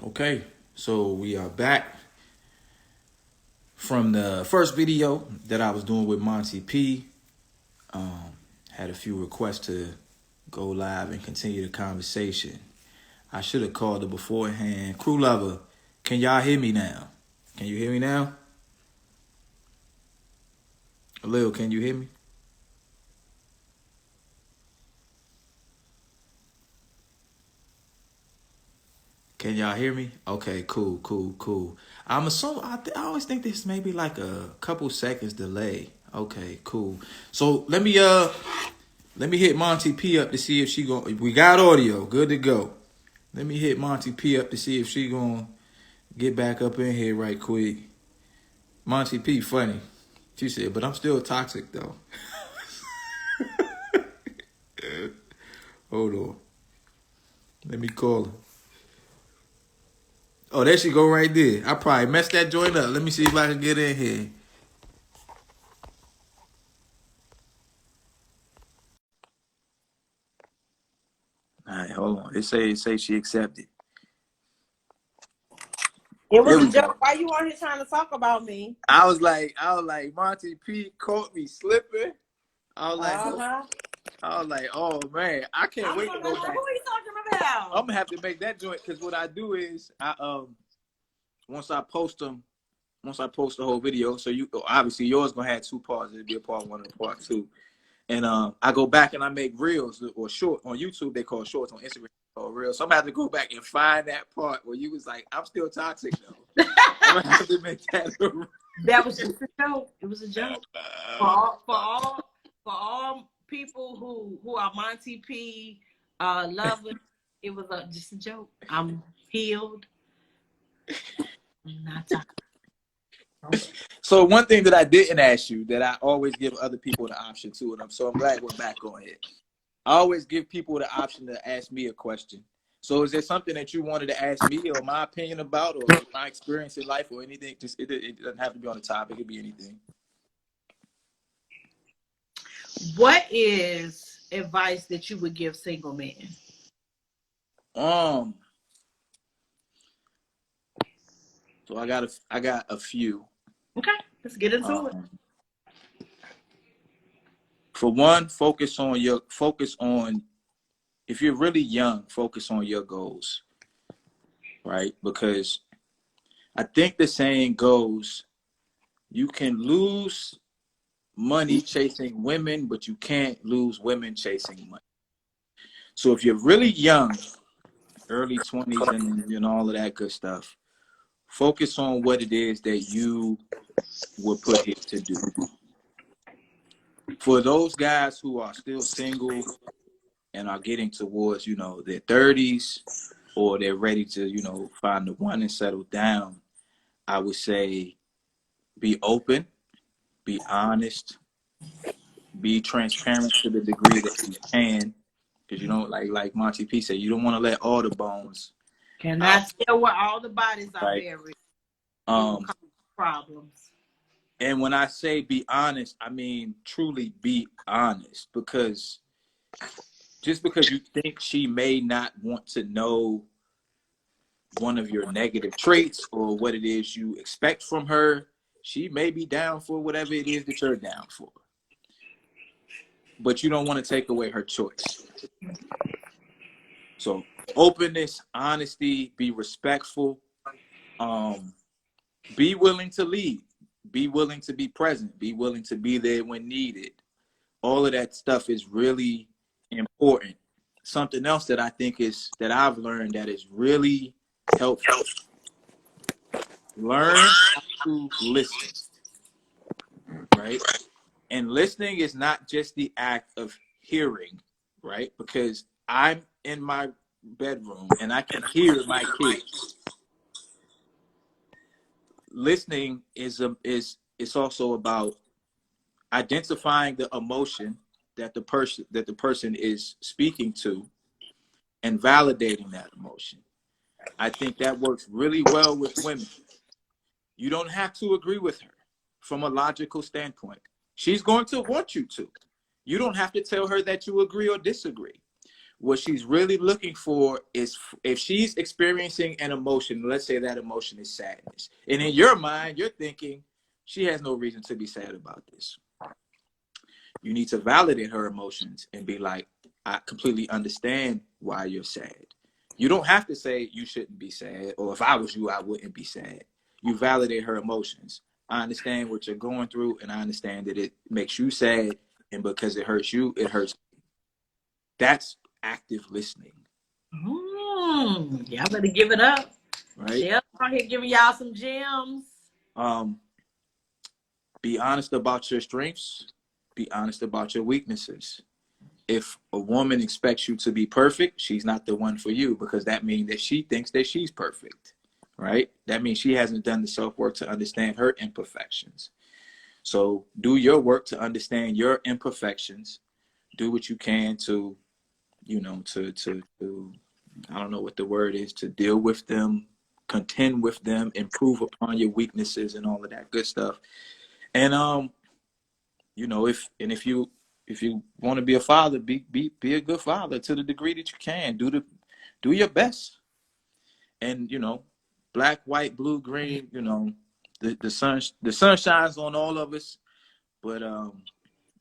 Okay, so we are back from the first video that I was doing with MontyP. Had a few requests to go live and continue the conversation. I should have called her beforehand. Crew lover, can y'all hear me now? Can you hear me now? Lil, can you hear me? Can y'all hear me? Okay, cool. I'm assuming I always think this may be like a couple seconds delay. Okay, cool. So let me hit Monty P up to see if she going. We got audio, good to go. Let me hit Monty P up to see if she gonna get back up in here right quick. Monty P, funny. She said, but I'm still toxic though. Hold on. Let me call her. Oh, there she go right there. I probably messed that joint up. Let me see if I can get in here. All right, hold on. It say she accepted. It was a joke. Why you on here trying to talk about me? I was like, Monty P caught me slipping. I was like, oh man, I can't wait to go back. Who are you talking about? I'm gonna have to make that joint because what I do is once I post the whole video, so you obviously yours gonna have two parts. It'll be a part one and a part two. And I go back and I make reels or short on YouTube. They call shorts, on Instagram or reels. So I'm gonna have to go back and find that part where you was like, I'm still toxic though. I'm gonna have to make that. That was just a joke. It was a joke. For all people who are MontyP lovers, it was just a joke. I'm healed. I'm not toxic. So one thing that I didn't ask you that I always give other people the option to, and I'm glad we're back on it. I always give people the option to ask me a question. So is there something that you wanted to ask me or my opinion about or my experience in life or anything? Just it doesn't have to be on the topic. It could be anything. What is advice that you would give single men? So I got a few. Okay, let's get into it. For one, focus on if you're really young, focus on your goals, right? Because I think the saying goes, you can lose money chasing women, but you can't lose women chasing money. So if you're really young, early 20s and all of that good stuff, focus on what it is that you were put here to do. For those guys who are still single and are getting towards, their 30s or they're ready to, find the one and settle down, I would say be open, be honest, be transparent to the degree that you can. Because you don't like Monty P said, you don't want to let all the bones. Cannot tell where all the bodies are buried. Problems. And when I say be honest, I mean truly be honest. Because just because you think she may not want to know one of your negative traits or what it is you expect from her, she may be down for whatever it is that you're down for. But you don't want to take away her choice. So openness, honesty, be respectful, be willing to lead, be willing to be present, be willing to be there when needed. All of that stuff is really important. Something else that I think that I've learned that is really helpful. Learn how to listen, right? And listening is not just the act of hearing, right? Because I'm in my bedroom and I can hear my kids. Listening is also about identifying the emotion that the person is speaking to and validating that emotion. I think that works really well with women. You don't have to agree with her from a logical standpoint. She's going to want you to. You don't have to tell her that you agree or disagree. what she's really looking for is if she's experiencing an emotion, let's say that emotion is sadness. And in your mind, you're thinking she has no reason to be sad about this. You need to validate her emotions and be like, I completely understand why you're sad. You don't have to say you shouldn't be sad, or if I was you, I wouldn't be sad. You validate her emotions. I understand what you're going through, and I understand that it makes you sad, and because it hurts you, it hurts me. That's active listening. Y'all better give it up. Right? Chells out here giving y'all some gems. Be honest about your strengths. Be honest about your weaknesses. If a woman expects you to be perfect, she's not the one for you, because that means that she thinks that she's perfect, right? That means she hasn't done the self-work to understand her imperfections. So do your work to understand your imperfections. Do what you can to, you know, to I don't know what the word is, to deal with them, contend with them, improve upon your weaknesses and all of that good stuff. And you know, if you want to be a father, be a good father to the degree that you can. Do your best. And you know, black, white, blue, green, you know, the sun shines on all of us, but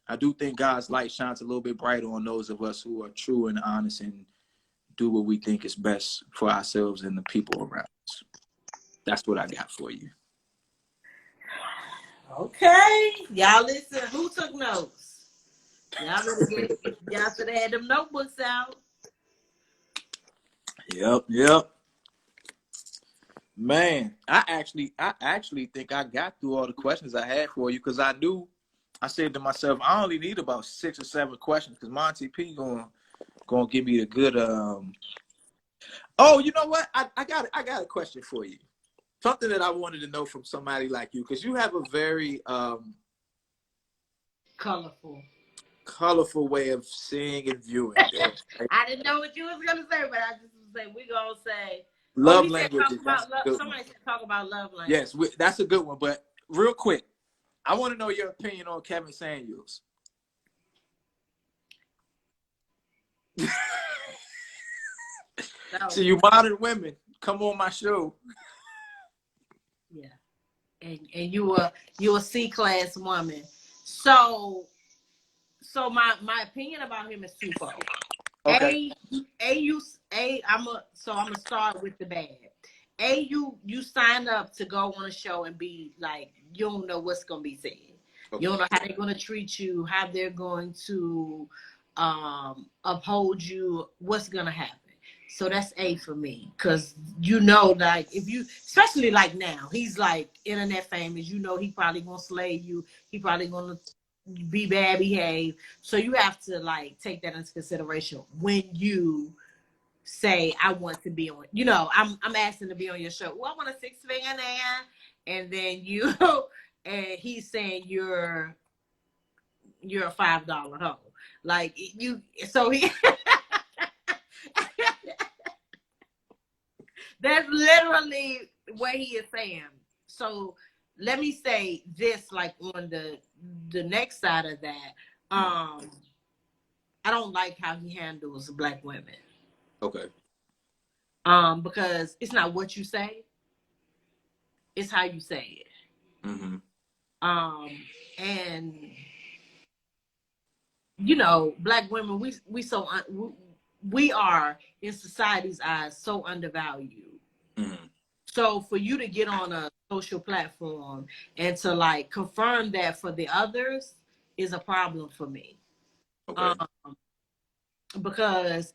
I do think God's light shines a little bit brighter on those of us who are true and honest and do what we think is best for ourselves and the people around us. That's what I got for you. Okay, y'all listen. Who took notes? Y'all better y'all should have had them notebooks out. Yep. Man, I actually think I got through all the questions I had for you, because I said to myself, I only need about 6 or 7 questions, because MontyP gonna give me the good. Oh, you know what? I got a question for you. Something that I wanted to know from somebody like you, because you have a very colorful way of seeing and viewing. I didn't know what you was gonna say, but I just was saying we gonna say love languages. Somebody said talk about love language. Yes, that's a good one. But real quick, I want to know your opinion on Kevin Samuels. So you modern women, come on my show. Yeah, and you a C-class woman. So my opinion about him is twofold. Okay. I'm gonna start with the bad. You sign up to go on a show and be like, you don't know what's gonna be said. Okay. You don't know how they're gonna treat you, how they're going to uphold you, what's gonna happen. So that's A for me, because you know, like if you, especially like now, he's like internet famous. You know, he probably gonna slay you. He probably gonna be bad behaved. So you have to like take that into consideration when you say, I want to be on, you know, I'm asking to be on your show. Well, I want a 6-figure man. And then you and he's saying you're a $5 hoe. Like you, so he that's literally what he is saying. So let me say this, like on the next side of that, I don't like how he handles black women. Okay. Because it's not what you say, it's how you say it. Mm-hmm. And you know, black women, we are in society's eyes so undervalued. Mm-hmm. So for you to get on a social platform and to like confirm that for the others is a problem for me. Okay. Because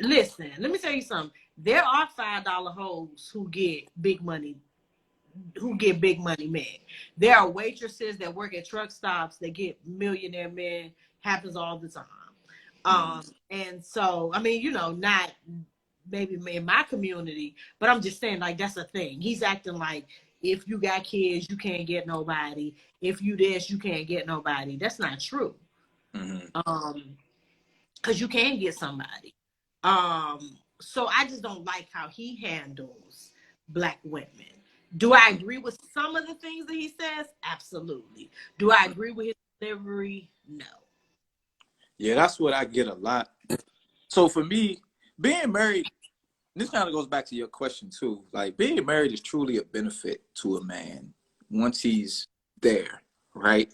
listen, let me tell you something. There are $5 hoes who get big money men. There are waitresses that work at truck stops that get millionaire men. Happens all the time. And so, I mean, you know, not maybe in my community, but I'm just saying, like, that's a thing. He's acting like if you got kids, you can't get nobody. If you this, you can't get nobody. That's not true. Mm-hmm. Because you can get somebody. So I just don't like how he handles black women. Do I agree with some of the things that he says? Absolutely. Do I agree with his delivery? No. Yeah, that's what I get a lot. So for me, being married, this kind of goes back to your question too. Like being married is truly a benefit to a man once he's there, right?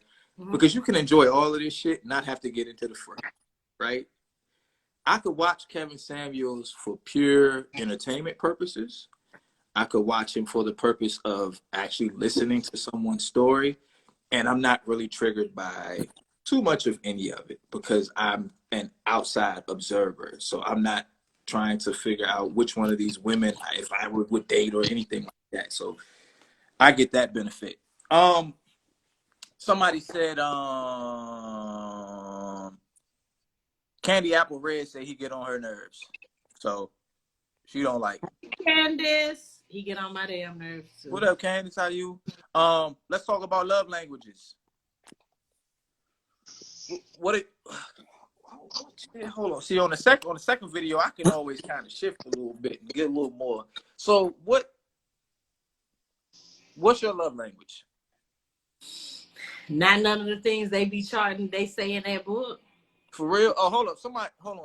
Because you can enjoy all of this shit and not have to get into the fray, right? I could watch Kevin Samuels for pure entertainment purposes. I could watch him for the purpose of actually listening to someone's story. And I'm not really triggered by too much of any of it because I'm an outside observer. So I'm not trying to figure out which one of these women, if I would date or anything like that. So I get that benefit. Somebody said, Candy Apple Red said he get on her nerves. So she don't like him. Candace, he get on my damn nerves too. What up, Candace? How you? Let's talk about love languages. Hold on. See, on the second video, I can always kind of shift a little bit and get a little more. So what's your love language? Not none of the things they be charting, they say in that book. For real? Oh, hold on.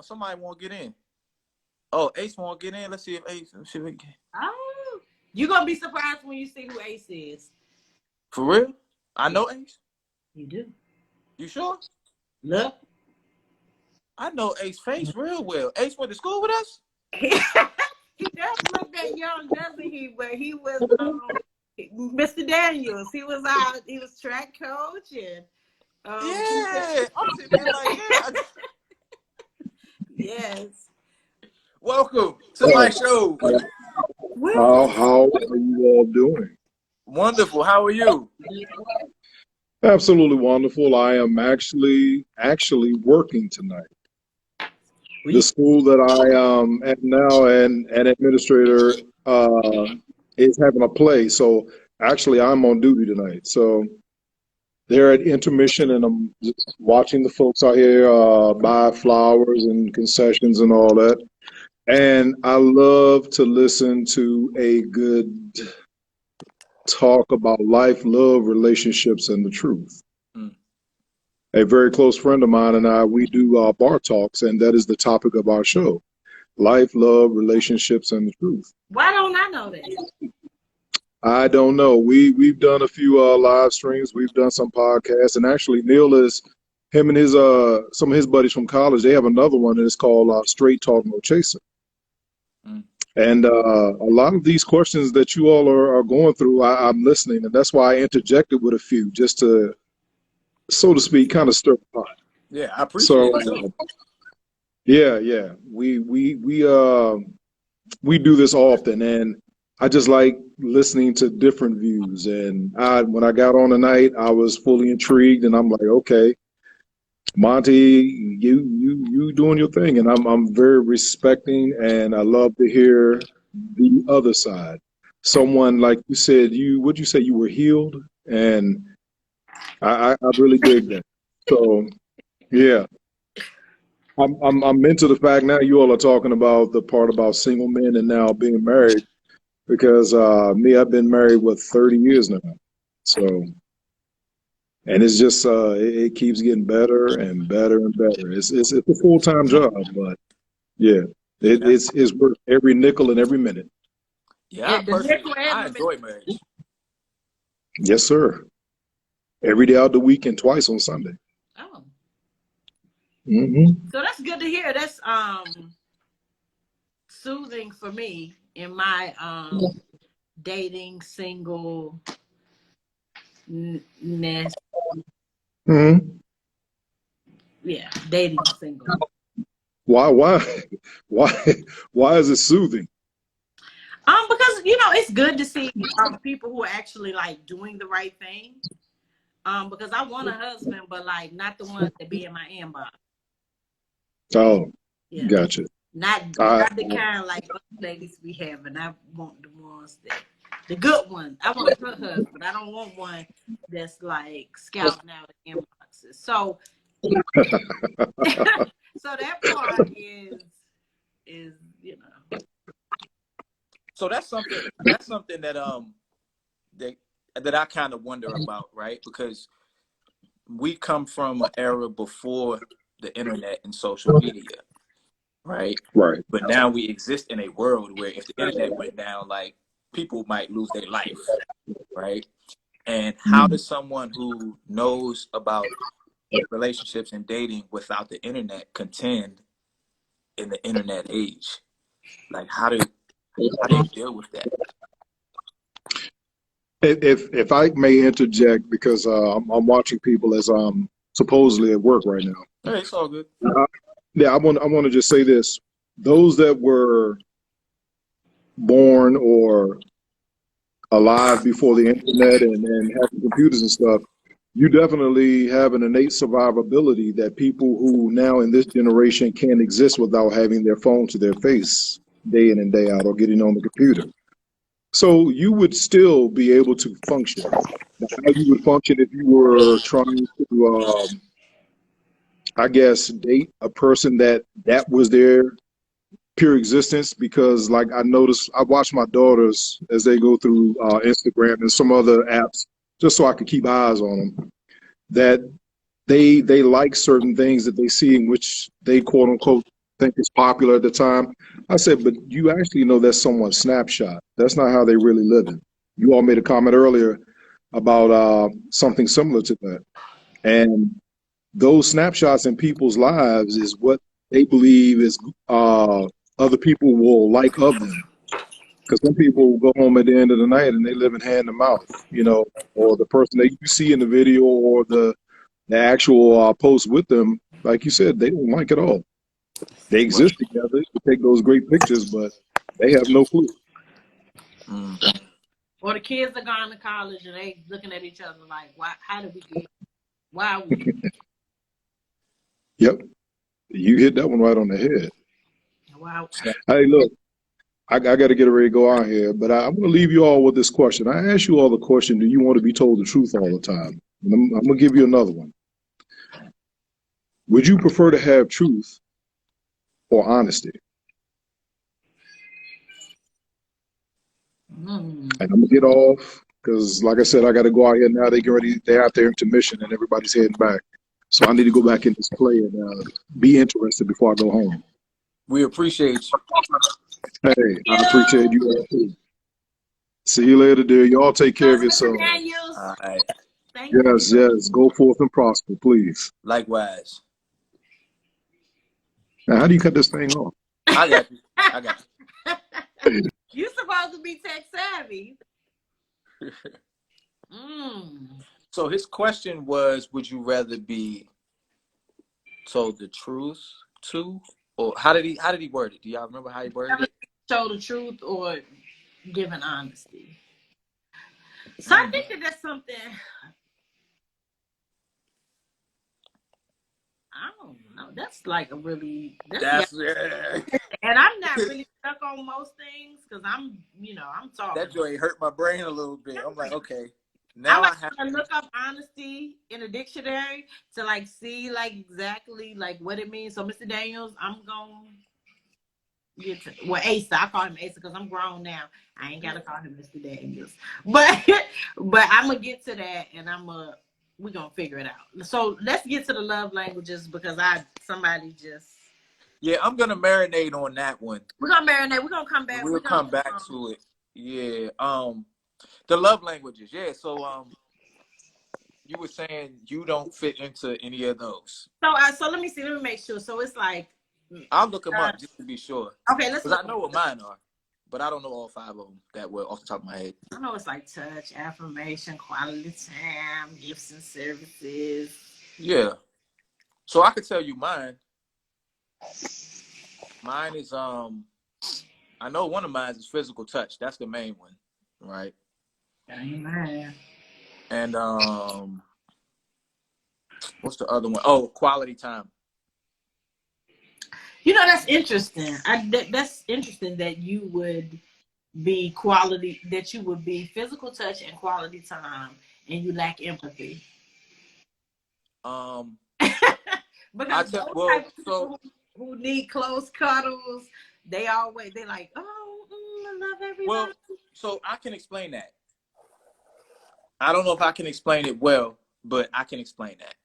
Somebody won't get in. Oh, Ace won't get in. Let's see if Ace. Oh, you're gonna be surprised when you see who Ace is. For real? I know Ace. You do. You sure? Look. I know Ace face real well. Ace went to school with us? He does look that young, doesn't he? But he was Mr. Daniels. He was track coach and yeah. I'm sitting there like, yeah. Yes. Welcome to my show. How are you all doing? Wonderful. How are you? Absolutely wonderful. I am actually working tonight. The school that I am at now and an administrator is having a play. So actually I'm on duty tonight. So they're at intermission and I'm just watching the folks out here buy flowers and concessions and all that. And I love to listen to a good talk about life, love, relationships, and the truth. A very close friend of mine and I, we do bar talks, and that is the topic of our show. Life, love, relationships, and the truth. Why don't I know that? I don't know. We've done a few live streams. We've done some podcasts, and actually Neil him and his some of his buddies from college, they have another one, and it's called Straight Talk No Chaser. And a lot of these questions that you all are going through, I'm listening, and that's why I interjected with a few, just to, so to speak, kind of stir the pot. Yeah, I appreciate it. Yeah. We do this often, and I just like listening to different views. And when I got on tonight, I was fully intrigued, and I'm like, okay, Monty, you doing your thing, and I'm very respecting, and I love to hear the other side. Someone like you said, would you say you were healed, and I really dig that. So yeah, I'm into the fact now you all are talking about the part about single men and now being married, because I've been married 30 years now, so. And it's just it keeps getting better and better and better. It's a full-time job, but yeah, it's worth every nickel and every minute. Yeah, I enjoy marriage. Yes, sir. Every day out the week and twice on Sunday. Oh. Mm-hmm. So that's good to hear. That's soothing for me in my dating single ness. Mm-hmm. Yeah, dating single. Why is it soothing? Because it's good to see people who are actually like doing the right thing. Because I want a husband, but like not the ones that be in my inbox. Oh, yeah. Gotcha. Not the kind like ladies we have, and I want the ones the good ones. I want a good husband. I don't want one that's like scouting out inboxes. So, so that part is So that's something that I kind of wonder about, right? Because we come from an era before the internet and social media. right? Right. But now we exist in a world where if the internet went down, like people might lose their life, right? And how Mm. does someone who knows about relationships and dating without the internet contend in the internet age? Like how do you deal with that? If I may interject, because I'm watching people as I'm supposedly at work right now. Hey, it's all good. Yeah, I want to just say this: those that were born or alive before the internet and having computers and stuff, you definitely have an innate survivability that people who now in this generation can't exist without having their phone to their face day in and day out or getting on the computer. So you would still be able to function. Now, how you would function if you were trying to, I guess, date a person that was their pure existence, because like I noticed, I watch my daughters as they go through Instagram and some other apps just so I could keep eyes on them, that they like certain things that they see in which they quote unquote think is popular at the time. I said, but you actually know that's someone's snapshot. That's not how they really living. You all made a comment earlier about something similar to that. And those snapshots in people's lives is what they believe is other people will like of them. Because some people go home at the end of the night and they live in hand to mouth, or the person that you see in the video or the actual post with them, like you said, they don't like it all. They exist together to take those great pictures, but they have no clue. Mm. Or the kids are going to college and they looking at each other like, why? How did we get? Why are we? Yep, you hit that one right on the head. Wow. Hey, look, I got to get ready to go out here, but I'm going to leave you all with this question. I asked you all the question: do you want to be told the truth all the time? And I'm going to give you another one. Would you prefer to have truth or honesty? And I'm gonna get off because, like I said, I got to go out here now. They get ready. They're out there intermission, and everybody's heading back. So I need to go back in this play and be interested before I go home. We appreciate you. Hey, I appreciate you all too. See you later, dear. Y'all take care of yourselves. All right. Thank you. Yes. Go forth and prosper, please. Likewise. Now, how do you cut this thing off? I got you. You're supposed to be tech savvy. So his question was, would you rather be told the truth to, or how did he word it? Do y'all remember how he worded it? Show the truth or giving honesty. So I think that's something. I don't know. That's like a really. That's And I'm not really stuck on most things because I'm talking. that joy hurt my brain a little bit. I'm like, okay, now I have to look up honesty in a dictionary to like see like exactly like what it means. So Mr. Daniels, I'm gonna get to Asa. I call him Asa because I'm grown now. I ain't gotta call him Mr. Daniels. But I'm gonna get to that and we're gonna figure it out. So let's get to the love languages because somebody just. Yeah, I'm gonna marinate on that one. We're gonna marinate. We're gonna come back. We'll come back to it. Yeah. The love languages. Yeah. So you were saying you don't fit into any of those. So let me see. Let me make sure. So it's like. I'll look them up just to be sure. Okay, let's. Because I know what mine are, but I don't know all 5 of them that well off the top of my head. I know it's like touch, affirmation, quality time, gifts and services. Yeah. So I could tell you mine. Mine is I know one of mine is physical touch. That's the main one, right? Amen. And what's the other one? Oh, quality time. That's interesting. That's interesting that you would be physical touch and quality time, and you lack empathy. Because those type of people who need close cuddles, they like, oh, I love everybody. Well, so I can explain that. I don't know if I can explain it well, but I can explain that.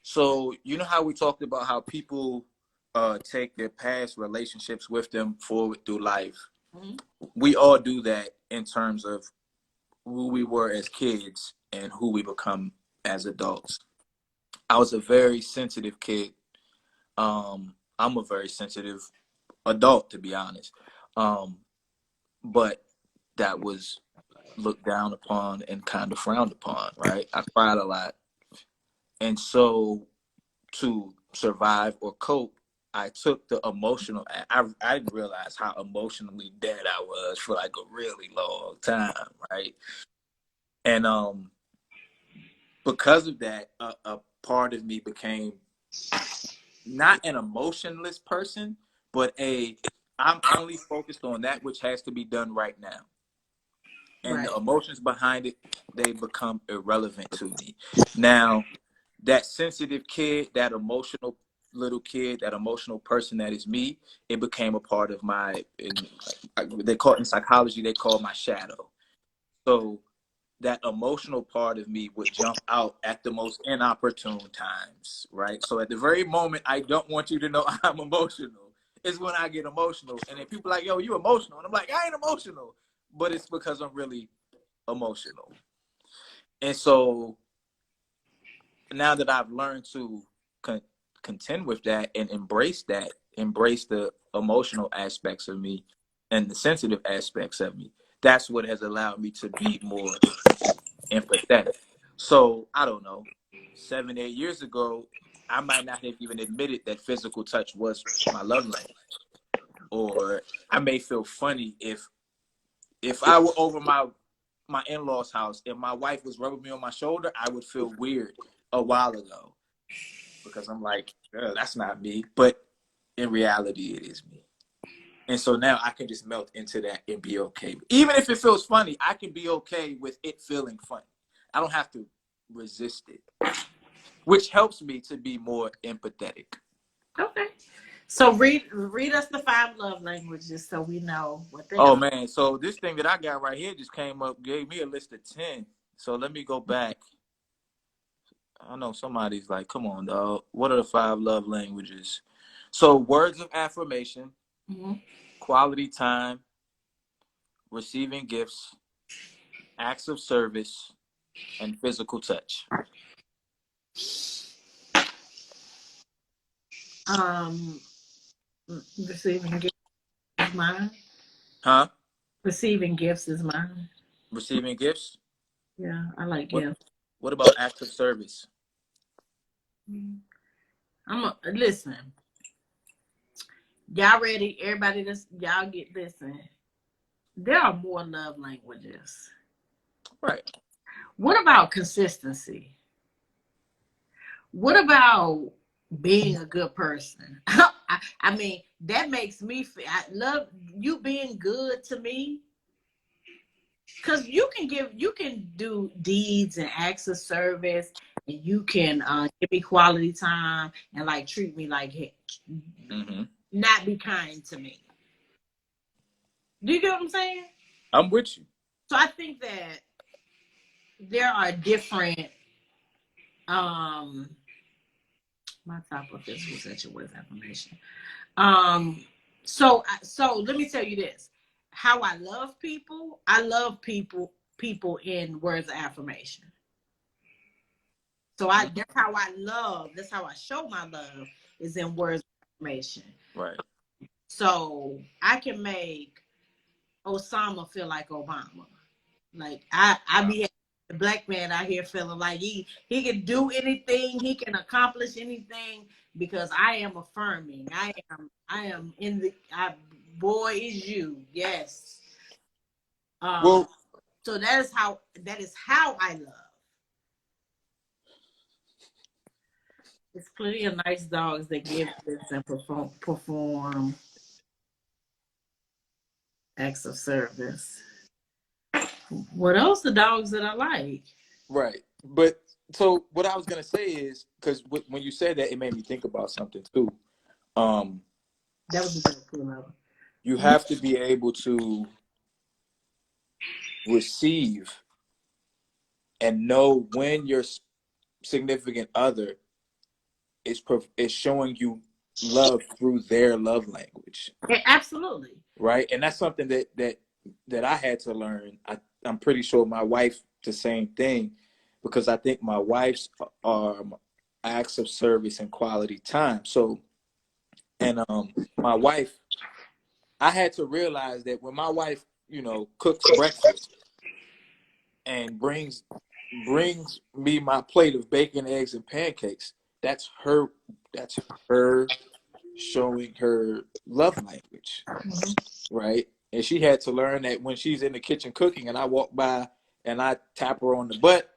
So you know how we talked about how people take their past relationships with them forward through life. Mm-hmm. We all do that in terms of who we were as kids and who we become as adults. I was a very sensitive kid. I'm a very sensitive adult, to be honest. But that was looked down upon and kind of frowned upon, right? I cried a lot. And so to survive or cope, I took the emotional. I realized how emotionally dead I was for like a really long time, right? And because of that, a part of me became not an emotionless person, but I'm only focused on that which has to be done right now. And Right. the emotions behind it, they become irrelevant to me. Now, that sensitive kid, that emotional little kid, that emotional person that is me, it became a part of they call it in psychology, they call my shadow. So that emotional part of me would jump out at the most inopportune times, right? So at the very moment I don't want you to know I'm emotional, is when I get emotional. And then people are like, yo, you emotional. And I'm like, I ain't emotional. But it's because I'm really emotional. And so now that I've learned to contend with that and embrace the emotional aspects of me and the sensitive aspects of me, that's what has allowed me to be more empathetic. So I don't know, 7, 8 years ago, I might not have even admitted that physical touch was my love language. Or I may feel funny if I were over my in-laws' house and my wife was rubbing me on my shoulder, I would feel weird a while ago because I'm like, that's not me. But in reality, it is me. And so now I can just melt into that and be okay. Even if it feels funny, I can be okay with it feeling funny. I don't have to resist it, which helps me to be more empathetic. Okay. So read us the 5 love languages so we know what they Oh, are. man. So this thing that I got right here just came up, gave me a list of 10. So let me go back. I know somebody's like, come on, dog. What are the 5 love languages? So words of affirmation, Mm-hmm. quality time, receiving gifts, acts of service, and physical touch. Um, receiving gifts is mine. Huh? Receiving gifts is mine. Receiving gifts? Yeah, I like What gifts. what about acts of service? Listen. Y'all ready? Everybody, y'all get listen. There are more love languages. Right. What about consistency? What about being a good person? I mean, that makes me feel. I love you being good to me. Cause you can do deeds and acts of service, and you can give me quality time and like treat me like Mm-hmm. not be kind to me. Do you get what I'm saying? I'm with you. So I think that there are different. Um, my top of physical sexual with affirmation. So let me tell you this: how I love people. I love people in words of affirmation. So Mm-hmm. that's how I love. That's how I show my love is in words of affirmation. Right. So I can make Osama feel like Obama. Like I be a black man out here feeling like he can do anything, he can accomplish anything because I am affirming. I am in the boy is you. Yes. Um Well, so that is how I love. There's plenty of nice dogs that give this and perform acts of service. What else the dogs that I like? right. But so what I was gonna say is because when you said that, it made me think about something too. Um, That was a good pull. you have to be able to receive and know when your significant other is showing you love through their love language. Yeah, absolutely. Right. And that's something that I had to learn. I'm pretty sure my wife, the same thing, because I think my wife's are acts of service and quality time. So, and my wife, I had to realize that when my wife, cooks breakfast and brings me my plate of bacon, eggs, and pancakes, that's her showing her love language, right? And she had to learn that when she's in the kitchen cooking and I walk by and I tap her on the butt,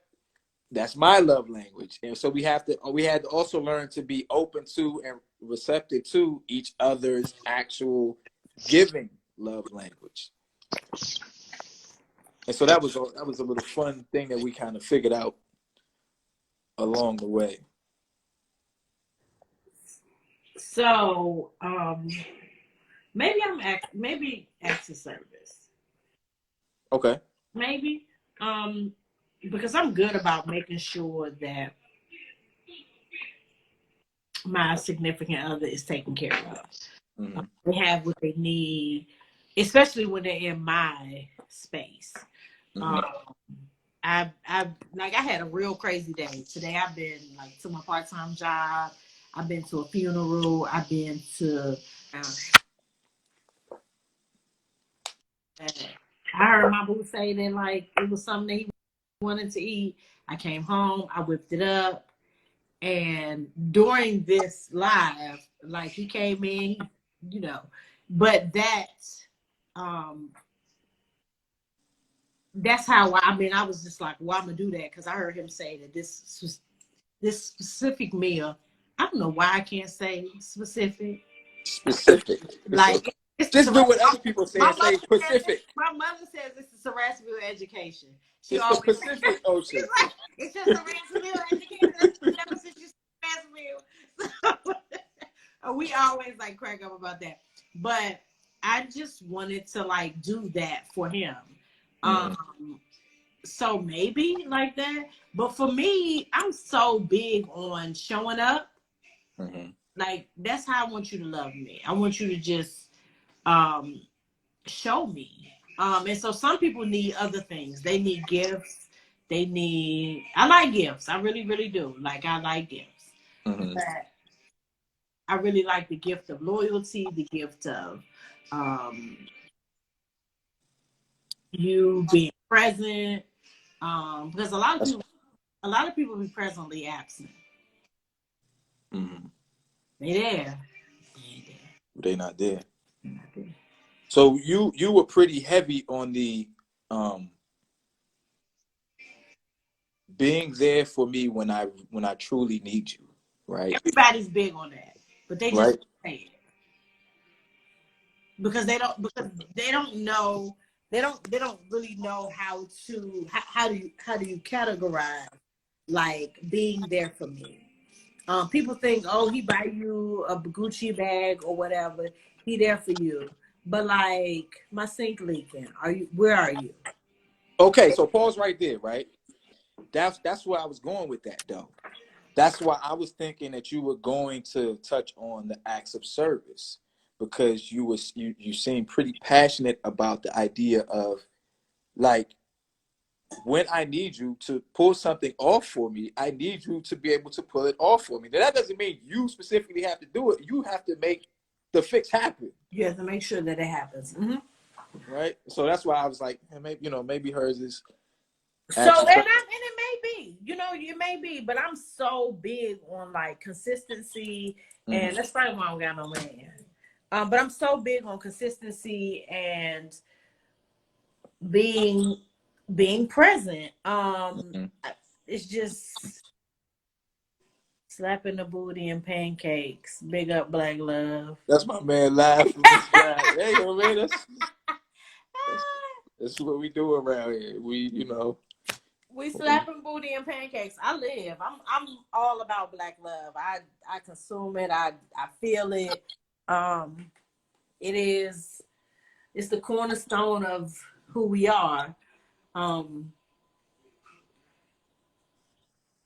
that's my love language. And so we had to also learn to be open to and receptive to each other's actual giving love language. And so that was a little fun thing that we kind of figured out along the way. So maybe acts of service. Okay. Maybe because I'm good about making sure that my significant other is taken care of. Mm-hmm. They have what they need, especially when they're in my space. Mm-hmm. I had a real crazy day today. I've been like to my part-time job. I've been to a funeral. I've been to. I heard my boo say that like it was something he wanted to eat. I came home. I whipped it up, and during this live, like he came in, but that's how I was just like, well, I'm gonna do that because I heard him say that this specific meal. I don't know why I can't say specific. Like just do what other people say and say Pacific. My mother says it's a Sarasville education. It's the Pacific Ocean. It's just a Sarasville education. Never since you Sarasville. So, we always like crack up about that. But I just wanted to like do that for him. So maybe like that. But for me, I'm so big on showing up. Mm-hmm. Like that's how I want you to love me. I want you to just show me. And so some people need other things. They need gifts. I like gifts. I really, really do. Like I like gifts. Mm-hmm. But I really like the gift of loyalty, the gift of you being present. Because a lot of people be presently absent. Mm-hmm. They there. They're not there. So you were pretty heavy on the being there for me when I truly need you, right? Everybody's big on that, but they just say it because they don't know they don't really know how do you categorize like being there for me. People think, oh, he buy you a Gucci bag or whatever. He there for you, but like my sink leaking. Where are you? Okay, so pause right there, right? That's where I was going with that though. That's why I was thinking that you were going to touch on the acts of service because you seem pretty passionate about the idea of like when I need you to pull something off for me, I need you to be able to pull it off for me. Now, that doesn't mean you specifically have to do it. You have to make the fix happen. You have to make sure that it happens. Mm-hmm. Right? So that's why I was like, maybe hers is. So, and it may be, it may be, but I'm so big on like consistency, and that's probably why I don't got no man. But I'm so big on consistency and being present. It's just slapping the booty and pancakes. Big up Black Love. That's my man laughing. Hey, man, that's what we do around here. We slapping booty and pancakes. I live. I'm all about Black love. I consume it. I feel it. It's the cornerstone of who we are.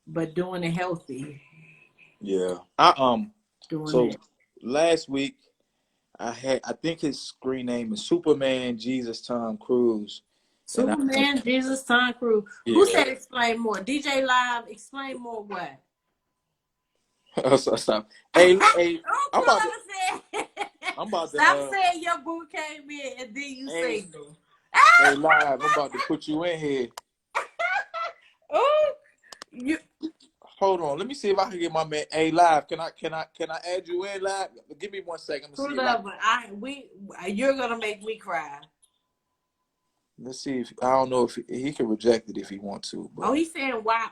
But doing it healthy. Yeah. last week I think his screen name is Superman Jesus Tom Cruise. Superman Jesus Tom Cruise. Yeah. Who said explain more? DJ Live, explain more what? Stop. Hey, I'm about to stop saying your boo came in and then you single. Hey, Live, I'm about to put you in here. Oh, hold on. Let me see if I can get my man. Hey, Live, can I add you in, Live? Give me 1 second. You're gonna make me cry. Let's see if I don't know if he can reject it if he wants to. But. Oh, he's saying why?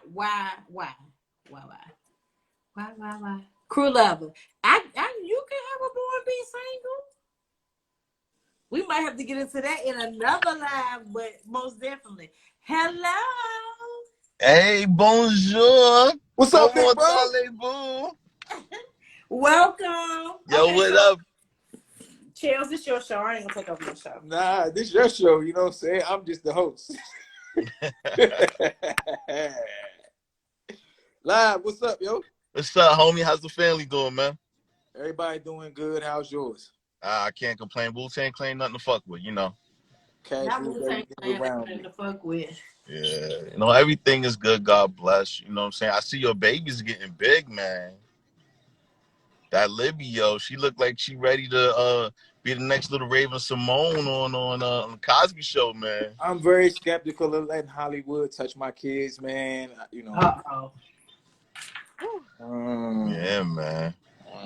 Crew lover. You can have a boy and be single. We might have to get into that in another live, but most definitely. Hello. Hey, bonjour. What's up, big bro? Welcome. Yo, okay, what up? Chells, this your show. I ain't gonna take over your show. Nah, this your show. You know what I'm saying? I'm just the host. Live, what's up, yo? What's up, homie? How's the family doing, man? Everybody doing good. How's yours? I can't complain. Wu-Tang Clan, nothing to fuck with, you know. Not Wu-Tang Clan, nothing to fuck with. Yeah, you know, everything is good. God bless. You know what I'm saying? I see your baby's getting big, man. That Libby, yo, she looked like she ready to be the next little Raven Simone on the Cosby Show, man. I'm very skeptical of letting Hollywood touch my kids, man. You know. Yeah, man.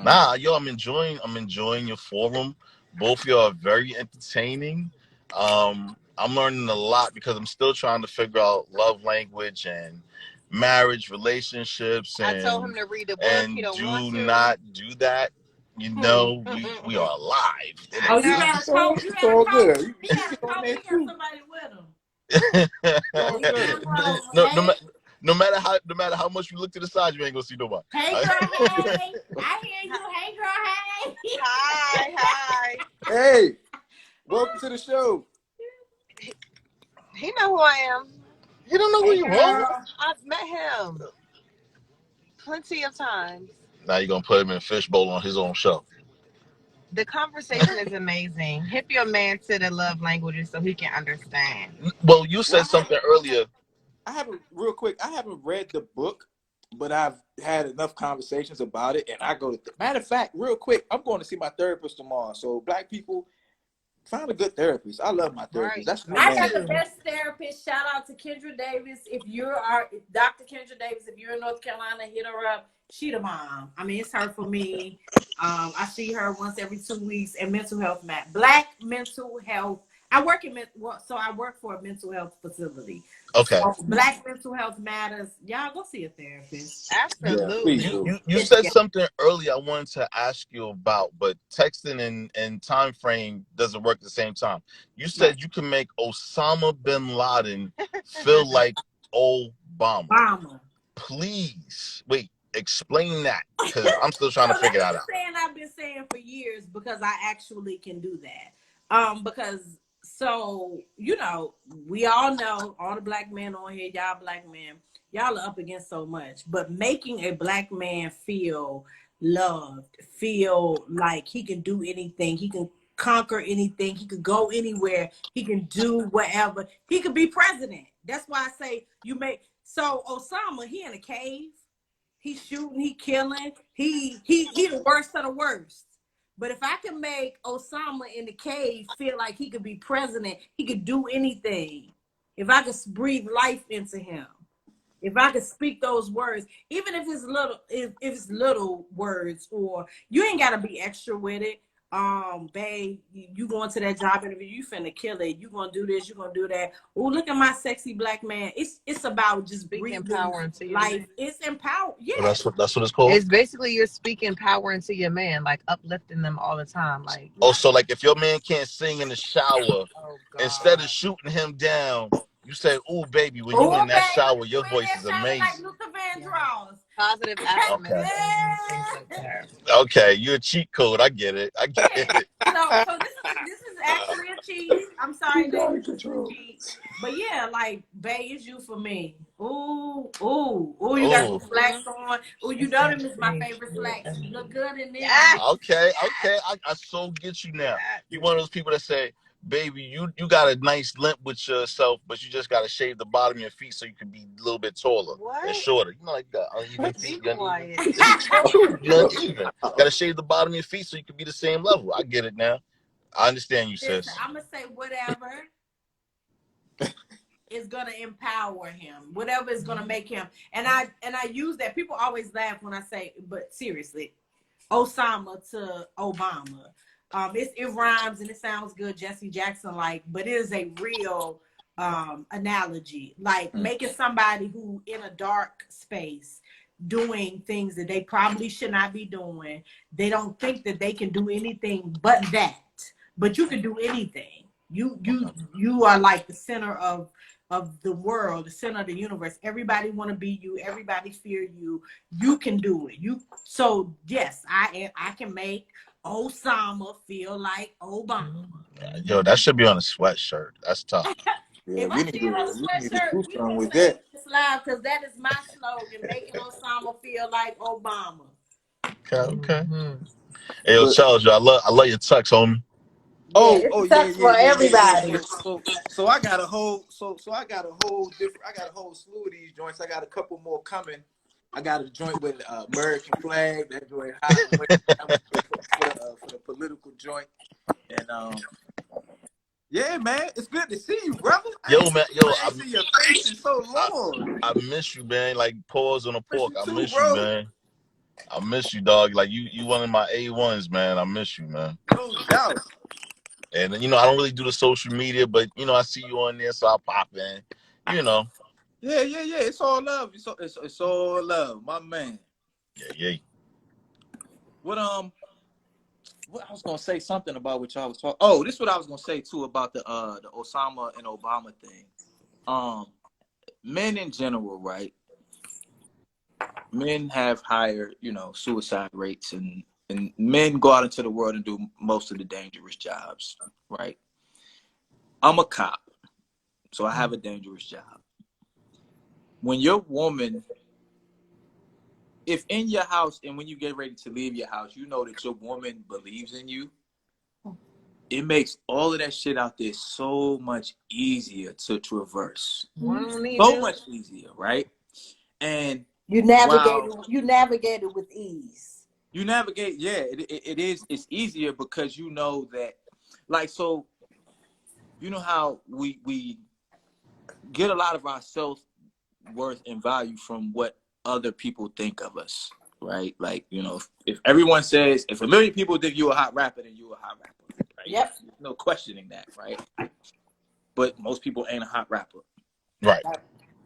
Nah, yo, I'm enjoying your forum. Both of y'all are very entertaining. I'm learning a lot because I'm still trying to figure out love language and marriage, relationships, and I told him to read the book. And he don't do want to. not do that. You know, we are alive. Oh, you got a coach. You got a coach. He got a coach. He got somebody with him. No matter how much you look to the side, you ain't gonna see nobody. Hey girl, hey. I hear you. Hey girl, hey. Hi. Hey, welcome to the show. He know who I am. You don't know who you are? I've met him plenty of times. Now you're gonna put him in a fishbowl on his own show. The conversation is amazing. Hip your man to the love languages so he can understand. Well, you said something earlier. I haven't read the book, but I've had enough conversations about it, and I go to matter of fact, real quick, I'm going to see my therapist tomorrow. So black people, find a good therapist. I love my therapist. Right. I got the best therapist. Shout out to Kendra Davis. If Dr. Kendra Davis, if you're in North Carolina, hit her up. She the mom. I mean, it's her for me. I see her once every 2 weeks. And mental health Black mental health. I work for a mental health facility. Okay. So Black mental health matters. Y'all go see a therapist. Absolutely. Yeah, you said something earlier I wanted to ask you about, but texting and time frame doesn't work at the same time. You said you can make Osama bin Laden feel like Obama. Please, wait, explain that, because I'm still trying to figure that out. I've been saying for years because I actually can do that. So, you know, we all know, all the black men on here, y'all black men, y'all are up against so much. But making a black man feel loved, feel like he can do anything, he can conquer anything, he could go anywhere, he can do whatever, he could be president. That's why I say so Osama, he in a cave, he's shooting, he killing, he the worst of the worst. But if I can make Osama in the cave feel like he could be president, he could do anything. If I could breathe life into him, if I could speak those words, even if it's little words, or you ain't gotta be extra with it. Babe, you going to that job interview, you finna kill it. You gonna do this, you gonna do that. Oh, look at my sexy black man. It's about just speaking power into your life. man. It's empower. Yeah, well, that's what it's called. It's basically you're speaking power into your man, like uplifting them all the time. Like, so like if your man can't sing in the shower, instead of shooting him down, you say, "Ooh, baby, when you in that shower, your voice is amazing." Like Luther Vandross. Positive affirmation. Okay, you're a cheat code. I get it. So this is actually a cheat. I'm sorry, ladies, it's a cheat. But yeah, like Bay is you for me. Ooh, you got some slacks on. Ooh, you know them is my favorite slacks. You look good in them. Okay. I so get you now. You one of those people that say, baby, you got a nice limp with yourself, but you just got to shave the bottom of your feet so you can be a little bit taller and shorter. You know, like that uneven feet. You're uneven. Got to shave the bottom of your feet so you can be the same level. I get it now. I understand you, sis. I'm gonna say whatever is gonna empower him, whatever is gonna make him. And I use that. People always laugh when I say, but seriously, Osama to Obama. It rhymes and it sounds good, Jesse Jackson like, but it is a real analogy. Like making somebody who in a dark space doing things that they probably should not be doing. They don't think that they can do anything but that. But you can do anything. You are like the center of the world, the center of the universe. Everybody want to be you. Everybody fear you. You can do it. So yes, I can make Osama feel like Obama. Yo, that should be on a sweatshirt. That's tough. Yeah, If we I need see it on a to sweatshirt, do we something can with say that. this live because that is my slogan: making Osama feel like Obama. Okay. Hey, yo, But Chells, yo, I love your tux, homie. Yeah, it's a text for everybody. So I got a whole I got a whole slew of these joints. I got a couple more coming. I got a joint with American flag. That joint hot for the political joint. And yeah, man, it's good to see you, brother. I ain't seen your face in so long. I miss you, man. Like pause on a pork. I Too, miss you, bro. man. I miss you, dog. Like you one of my A1s, man. I miss you, man. No doubt. And I don't really do the social media, but I see you on there, so I pop in. Yeah. It's all love. It's all love, my man. Yeah. What I was gonna say something about what y'all was talking. Oh, this is what I was gonna say too about the Osama and Obama thing. Men in general, right? Men have higher, suicide rates, and men go out into the world and do most of the dangerous jobs, right? I'm a cop, so I have a dangerous job. When your woman, if in your house and when you get ready to leave your house, you know that your woman believes in you, it makes all of that shit out there so much easier to traverse. So much easier, right? And you navigated with ease. You navigate, yeah. It's easier because you know that, like, so you know how we get a lot of our self-worth and value from what other people think of us, right? Like, if everyone says, if a million people think you're a hot rapper, then you're a hot rapper, right? Yep. There's no questioning that, right? But most people ain't a hot rapper. Right.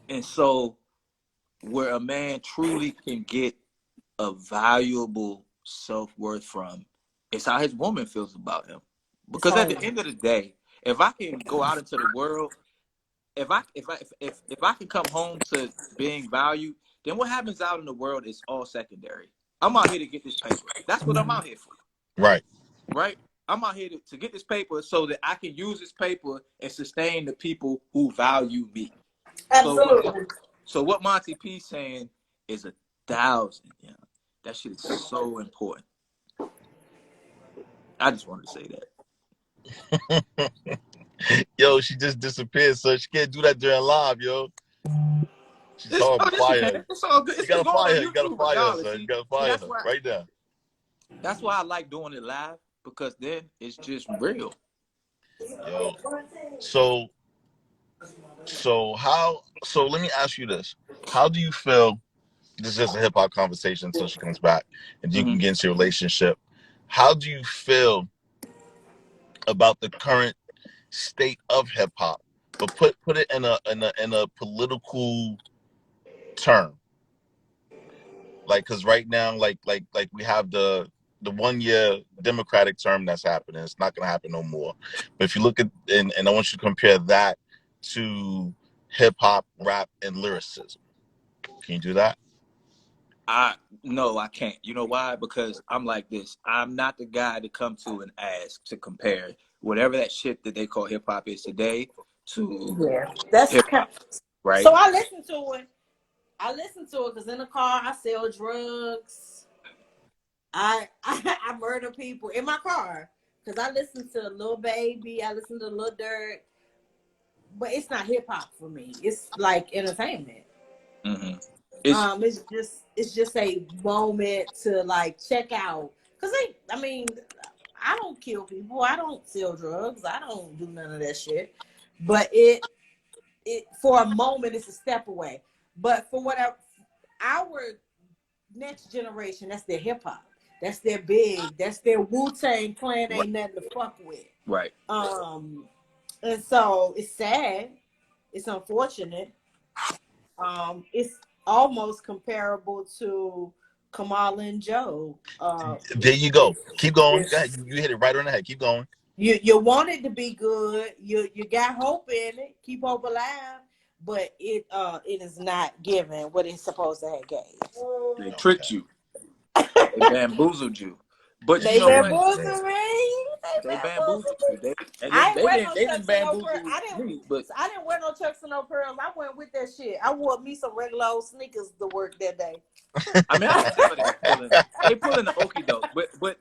And so where a man truly can get a valuable self-worth from is how his woman feels about him. Because at the end of the day, if I can go out into the world, if I can come home to being valued, then what happens out in the world is all secondary. I'm out here to get this paper. That's what I'm out here for. Right. I'm out here to get this paper so that I can use this paper and sustain the people who value me. Absolutely. So what MontyP saying is 1,000. That shit is so important. I just wanted to say that. Yo, she just disappeared, so she can't do that during live, yo. She's horrible. Fire. It's all good. You gotta fire her. You gotta fire her, son. You gotta fire her right now. That's why I like doing it live, because then it's just real. Yo. So let me ask you this. How do you feel? This is just a hip hop conversation until she comes back and you can get into your relationship. How do you feel about the current state of hip hop? But put it in a political term. Like, cause right now, like we have the 1 year Democratic term that's happening. It's not gonna happen no more. But if you look at and I want you to compare that to hip hop, rap, and lyricism. Can you do that? No, I can't. You know why? Because I'm like this. I'm not the guy to come to and ask to compare whatever that shit that they call hip hop is today to That's hip hop, right? so I listen to it. I listen to it because in the car I sell drugs. I murder people in my car because I listen to Lil Baby. I listen to Lil Durk, but it's not hip hop for me. It's like entertainment. Mm-hmm. It's just a moment to like check out because I don't kill people. I don't sell drugs. I don't do none of that shit. But it for a moment it's a step away. But for whatever our next generation, that's their hip hop. That's their big. That's their Wu-Tang Clan. Ain't nothing to fuck with. Right. And so it's sad. It's unfortunate. It's almost comparable to Kamala and Joe. There you go. Keep going. Go ahead. You hit it right on the head. Keep going. You want it to be good. You got hope in it. Keep hope alive. But it is not given what it's supposed to have gave. They tricked you. They bamboozled you. But They you know what? bamboozled me. They bamboozled you. They didn't bamboozle me. But I didn't wear no chucks and no pearls. I went with that shit. I wore me some regular old sneakers to work that day. I mean, I can tell they pulling the okie doke. But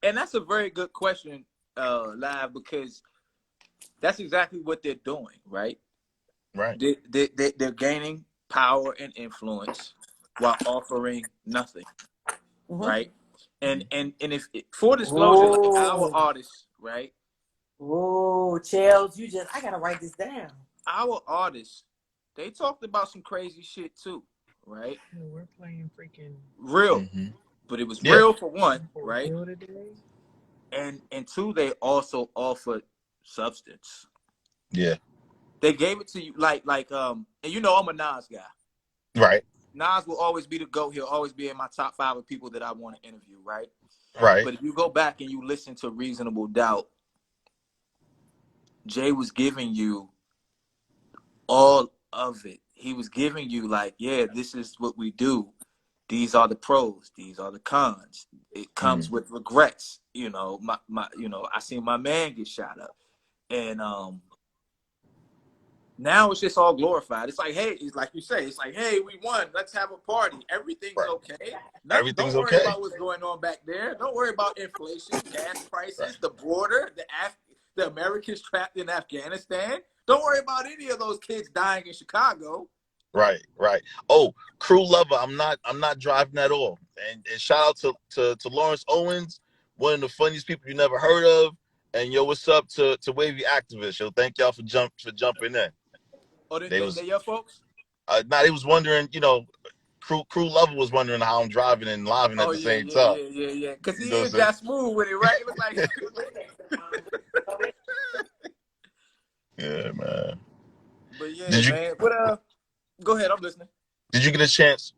and that's a very good question, Live, because that's exactly what they're doing, right? Right. They're gaining power and influence while offering nothing, right? And if full disclosure, like our artists, right? Oh, Chells, I gotta write this down. Our artists, they talked about some crazy shit too, right? We're playing freaking real, but it was real for one, right? And two, they also offered substance. Yeah. They gave it to you like and you know I'm a Nas guy. Right. Nas will always be the GOAT. He'll always be in my top 5 of people that I want to interview, right? Right. But if you go back and you listen to Reasonable Doubt, Jay was giving you all of it. He was giving you like, yeah, this is what we do. These are the pros. These are the cons. It comes with regrets. You know, my I seen my man get shot up. And now it's just all glorified. It's like, hey, it's like you say, it's like, hey, we won. Let's have a party. Everything's okay. Everything's don't worry okay. about what's going on back there. Don't worry about inflation, gas prices, the border, the Americans trapped in Afghanistan. Don't worry about any of those kids dying in Chicago. Right. Oh, Crew Lover, I'm not driving at all. And shout out to Lawrence Owens, one of the funniest people you never heard of. And yo, what's up to Wavy Activist? Yo, thank y'all for jumping in. Oh, they your folks? They was wondering, Crew Lover was wondering how I'm driving and living at the same time. Yeah. Because he is that smooth with it, right? It was like... Yeah, man. But yeah, man. But go ahead, I'm listening. Did you get a chance?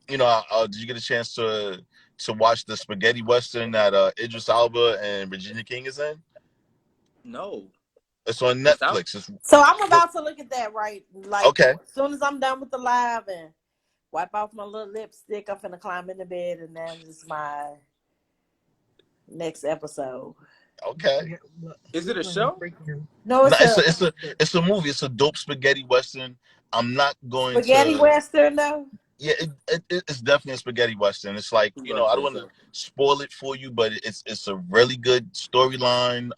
Did you get a chance to watch the spaghetti western that Idris Elba and Virginia King is in? No. It's on Netflix. So I'm about to look at that okay. As soon as I'm done with the live and wipe off my little lipstick, I'm finna climb in the bed and that is my next episode. Okay. Is it a show? No, it's a movie. It's a dope spaghetti western. I'm not going spaghetti western though. Yeah, it's definitely a spaghetti western. It's like, I don't want to spoil it for you, but it's a really good storyline.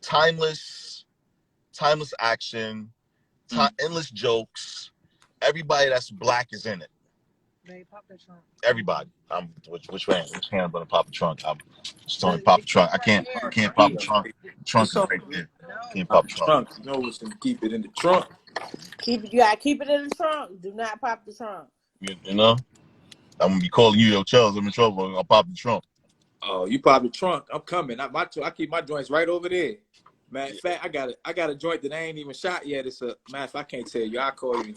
Timeless action, endless jokes. Everybody that's black is in it. They pop the trunk. Everybody. Which way? Which hand I'm gonna pop the trunk? I'm just telling pop the trunk. I can't pop the trunk. The trunk is right there. Can't pop the trunk. You know what's gonna keep it in the trunk. You gotta keep it in the trunk. Do not pop the trunk. You know? I'm gonna be calling you, yo, Chells. I'm in trouble. I'll pop the trunk. Oh, you pop the trunk. I'm coming. I keep my joints right over there. Matter of fact, I got a joint that I ain't even shot yet. It's a matter of fact, I can't tell you. I'll call you.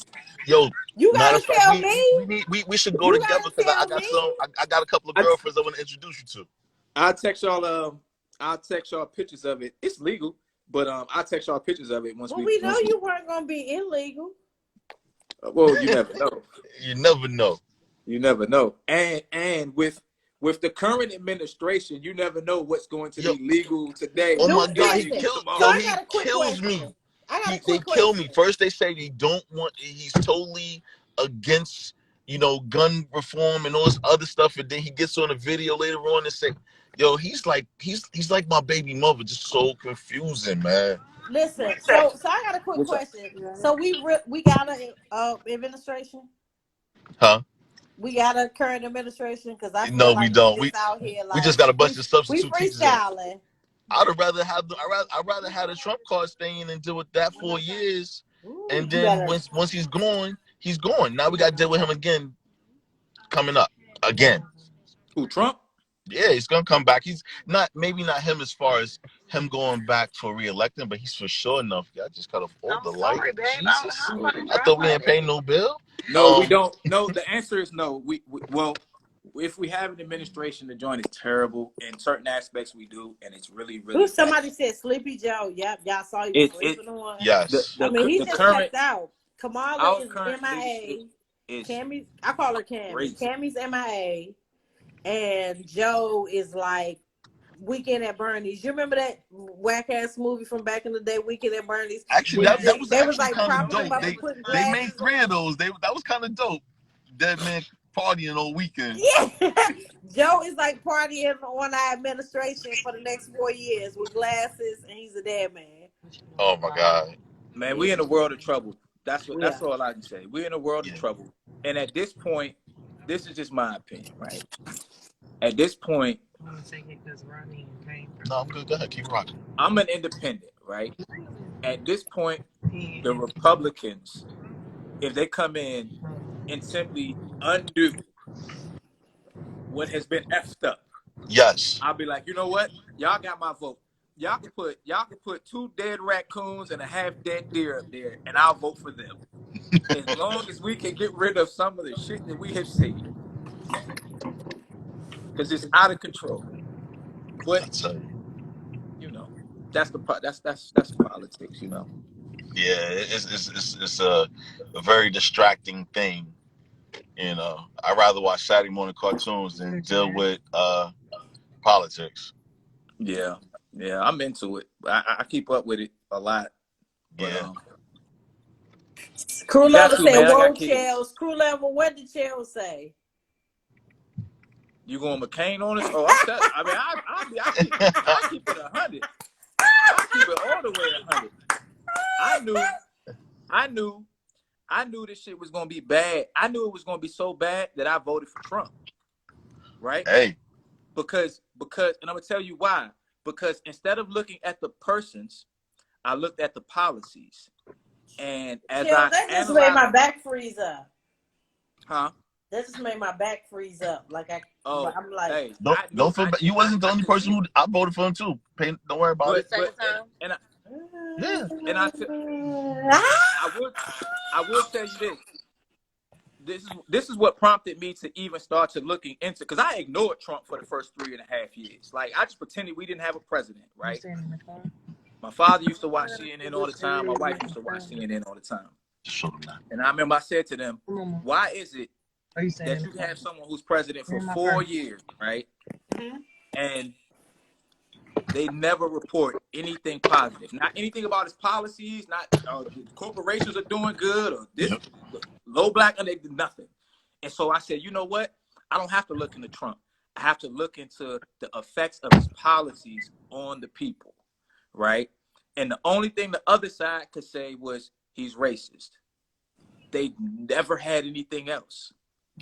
Yo, you gotta tell me. We should go together because I got a couple of girlfriends I want to introduce you to. I'll text y'all pictures of it. It's legal, but I'll text y'all pictures of it once we know you weren't gonna be illegal. Well, you never know. You never know. You never know. And with the current administration, you never know what's going to Yo, be legal today oh my that God, may he be Listen, illegal killed. so Yo, tomorrow. I he got a quick kills me. question. I got a They quick kill me. question. First, they say they don't want. He's totally against, gun reform and all this other stuff. And then he gets on a video later on and say, "Yo, he's like my baby mother." Just so confusing, man. Listen, so I got a quick What's up? question. So we got a administration. Huh? We got a current administration because I feel No, we like we don't. just out here We just like got a bunch of we substitute teachers in. freestyling. I'd rather have the Trump card staying and deal with that for years, Ooh, and you then better. once he's gone, he's gone. Now we got to deal with him again coming up again. Who, Trump? Yeah, he's gonna come back. He's not maybe not him as far as him going back for re-electing, but he's for sure enough. I just cut off all the light. Babe. Jesus, I'm gonna I drop thought we my ain't paying no bill. No, we don't. No, the answer is no. Well, if we have an administration, the joint is terrible. In certain aspects, we do, and it's really, Who really bad. somebody said Sleepy Joe? Yep, y'all saw you It sleeping on. Yes. I mean, he the just current checked out. Kamala our is current leadership MIA. is Cammy's, I call her Cammy. crazy. Cammy's MIA, and Joe is like Weekend at Bernie's. You remember that whack ass movie from back in the day, Weekend at Bernie's? Actually, When that was they was actually like kind of propping him dope. up They and putting they made glasses 3 on. of those. That was kind of dope. Dead man partying all weekend. Yeah, Joe is like partying on our administration for the next 4 years with glasses, and he's a dead man. Oh my God. Man, we in a world of trouble. Yeah. That's all I can say. We're in a world of Yeah. trouble. And at this point, this is just my opinion, right? At this point, No, I'm good. Go ahead, keep rocking. I'm an independent, right? At this point, the Republicans, if they come in and simply undo what has been effed up, Yes. I'll be like, you know what? Y'all got my vote. Y'all can put 2 dead raccoons and a half dead deer up there, and I'll vote for them. As long as we can get rid of some of the shit that we have seen, because it's out of control. But that's politics, Yeah, it's a very distracting thing. I'd rather watch Saturday morning cartoons than deal with politics. Yeah, I'm into it. I keep up with it a lot. But Yeah. Crew you got level to, said, man. I "Whoa, got kids. Chells." Crew level, what did Chells say? You going McCain on us? Oh, I'm telling. I mean, I keep it 100. I keep it all the way 100. I knew this shit was gonna be bad. I knew it was gonna be so bad that I voted for Trump. Right? Hey. Because, and I'm gonna tell you why. Because instead of looking at the persons, I looked at the policies. And as Chells, that just made my back freeze up. Huh? That just made my back freeze up. Like I'm like, hey, don't feel bad. You wasn't the only person who I voted for him too. Don't worry about it. And I will tell you this is what prompted me to even start to looking into, because I ignored Trump for the first 3.5 years. Like, I just pretended we didn't have a president, right? My father used to watch CNN all the time. My wife used to watch CNN all the time. And I remember I said to them, why is it that you have someone who's president for 4 years, right? Mm-hmm. And they never report anything positive. Not anything about his policies, not corporations are doing good, or this low black, and they did nothing. And so I said, you know what? I don't have to look into Trump. I have to look into the effects of his policies on the people, right? And the only thing the other side could say was he's racist. They never had anything else.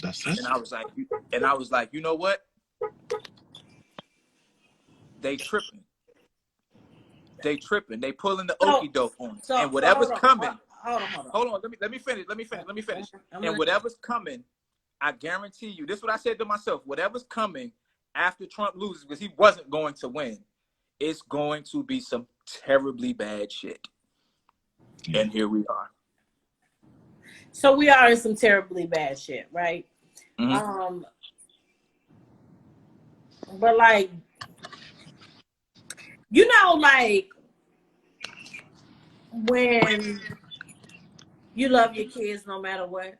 That's it. And I was like, you know what? They tripping. They pulling the okie doke on us. And whatever's coming. Hold on. Let me finish. And whatever's coming, I guarantee you, this is what I said to myself. Whatever's coming after Trump loses, because he wasn't going to win, it's going to be some terribly bad shit. Yeah. And here we are. So we are in some terribly bad shit, right? Mm-hmm. But like, you know, like when you love your kids no matter what.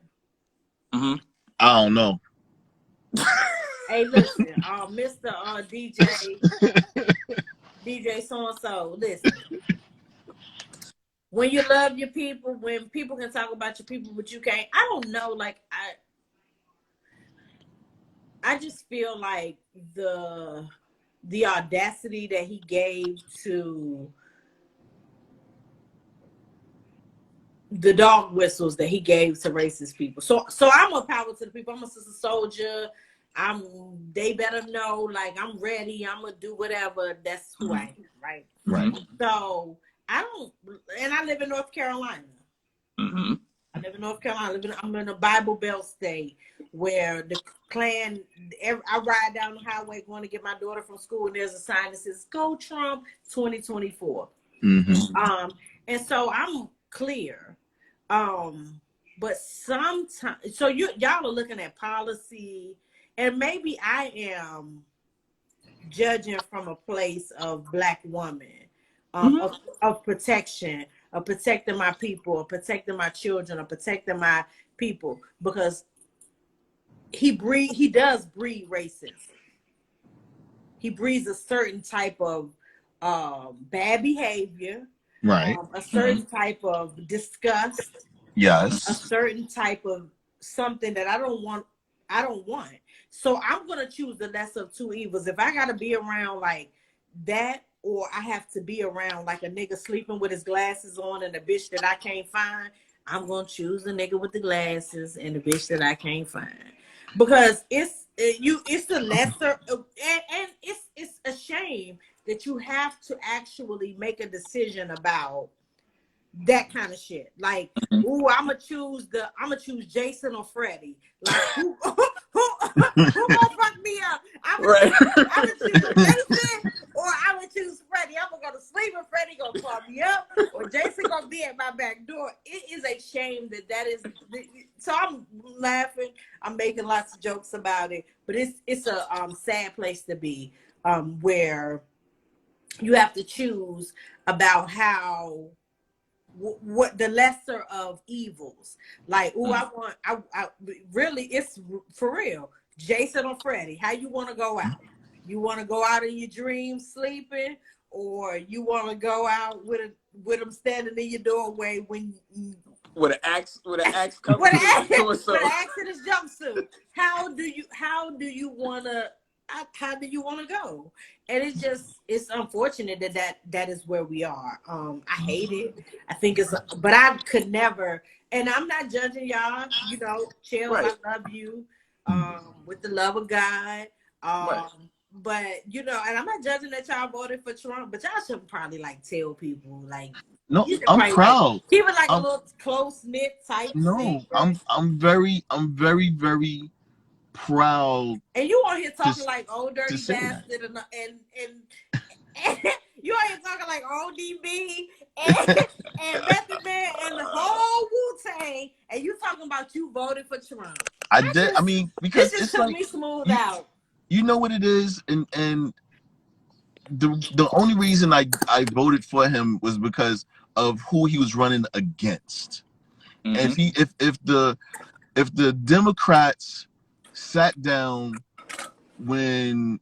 Mm-hmm. I don't know. Hey, listen, Mr. DJ so and so. Listen, when you love your people, when people can talk about your people, but you can't. I don't know. Like I just feel like the audacity that he gave to the dog whistles that he gave to racist people. So I'm a power to the people. I'm a sister soldier. They better know, like, I'm ready. I'm gonna do whatever. That's who I am, right? Right. So I live in North Carolina. Mm-hmm. I live in North Carolina. I'm in a Bible Belt state where the Klan. I ride down the highway going to get my daughter from school, and there's a sign that says "Go Trump 2024." Mm-hmm. And so I'm clear. But sometimes, so y'all are looking at policy, and maybe I am judging from a place of Black woman, of protection, of protecting my people, of protecting my children, of protecting my people, because he does breed racism. He breeds a certain type of bad behavior, Right. a certain type of disgust, a Yes. certain type of something that I don't want. So I'm gonna choose the lesser of two evils. If I gotta be around like that, or I have to be around like a nigga sleeping with his glasses on and a bitch that I can't find, I'm gonna choose the nigga with the glasses and the bitch that I can't find, because it's the lesser, and it's a shame that you have to actually make a decision about that kind of shit. Like, ooh, I'm gonna choose Jason or Freddie. Like, who gonna fuck me up? I'm gonna choose Jason, or I'm gonna choose Freddie. I'm gonna go to sleep and Freddie gonna fuck me up, or Jason gonna be at my back door. It is a shame that is. So I'm laughing. I'm making lots of jokes about it, but it's a sad place to be, where you have to choose about how. What the lesser of evils, like, oh, I really, it's for real, Jason or Freddie, how you want to go out? You want to go out in your dreams sleeping, or you want to go out with them standing in your doorway when With an axe coming with to an so. axe in his jumpsuit? How do you want to go? And it's unfortunate that is where we are. I hate it. I think but I could never, and I'm not judging y'all, Chells, Right. I love you, with the love of God. Right. But and I'm not judging that y'all voted for Trump, but y'all should probably like tell people, like, No, you should I'm probably like proud. keep it like a I'm little close knit type no, secret. I'm very very proud And you on here talking to like old to dirty say that. bastard, and you on here talking like ODB and Method Man and the whole Wu-Tang, and you talking about you voted for Trump. I did. I mean, This because just it's took like me smooth you out. you know what it is, and the only reason I voted for him was because of who he was running against. And if the Democrats sat down when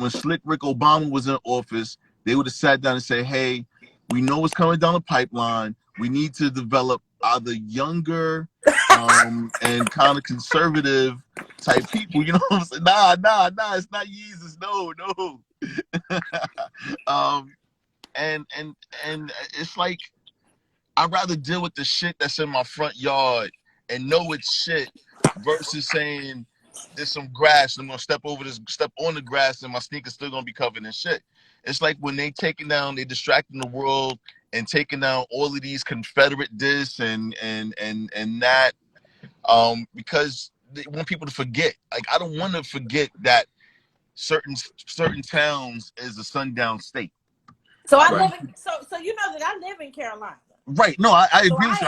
Slick Rick Obama was in office, they would have sat down and said, hey, we know what's coming down the pipeline. We need to develop either younger and kind of conservative type people. You know what I'm saying? Nah, it's not Yeezus. No. And it's like, I'd rather deal with the shit that's in my front yard and know it's shit versus saying there's some grass and I'm gonna step on the grass and my sneakers still gonna be covered in shit. It's like when they distracting the world and taking down all of these Confederate this and that, because they want people to forget. Like, I don't want to forget that certain towns is a sundown state. So Right. so you know that I live in Carolina. Right. No, I So agree with you.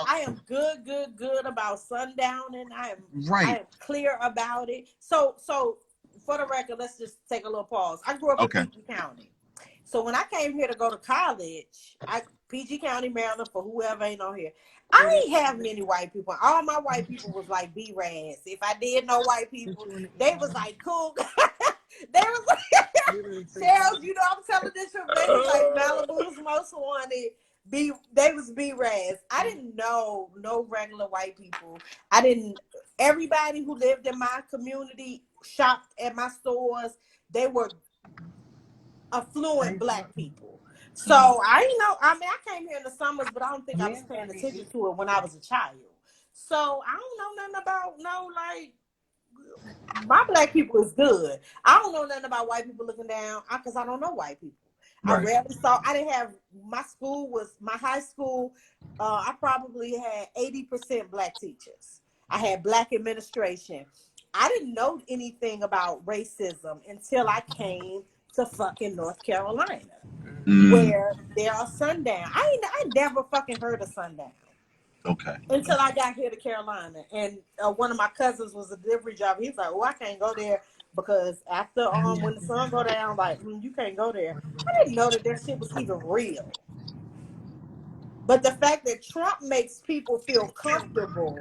I am good about sundown, and I right. am clear about it. So for the record, let's just take a little pause. I grew up in Okay. Beaton County. So when I came here to go to college, PG County, Maryland, for whoever ain't on here. I ain't have many white people. All my white people was like B-Rads. If I did know white people, they was like cool. They was like, Chells, you know, I'm telling this from Vegas, like Malibu's most wanted. They was B-Rads. I didn't know no regular white people. Everybody who lived in my community shopped at my stores. They were affluent black people. So I know, I mean, I came here in the summers, but I don't think I was paying attention to it when I was a child. So I don't know nothing about my black people is good. I don't know nothing about white people looking down because I don't know white people. Right. I rarely saw. I didn't have my high school. I probably had 80% black teachers. I had black administration. I didn't know anything about racism until I came to fucking North Carolina, where there are sundown. I never fucking heard of sundown. Okay. Until I got here to Carolina, and one of my cousins was a delivery driver. He's like, "Oh, I can't go there because after when the sun go down, like you can't go there." I didn't know that shit was even real. But the fact that Trump makes people feel comfortable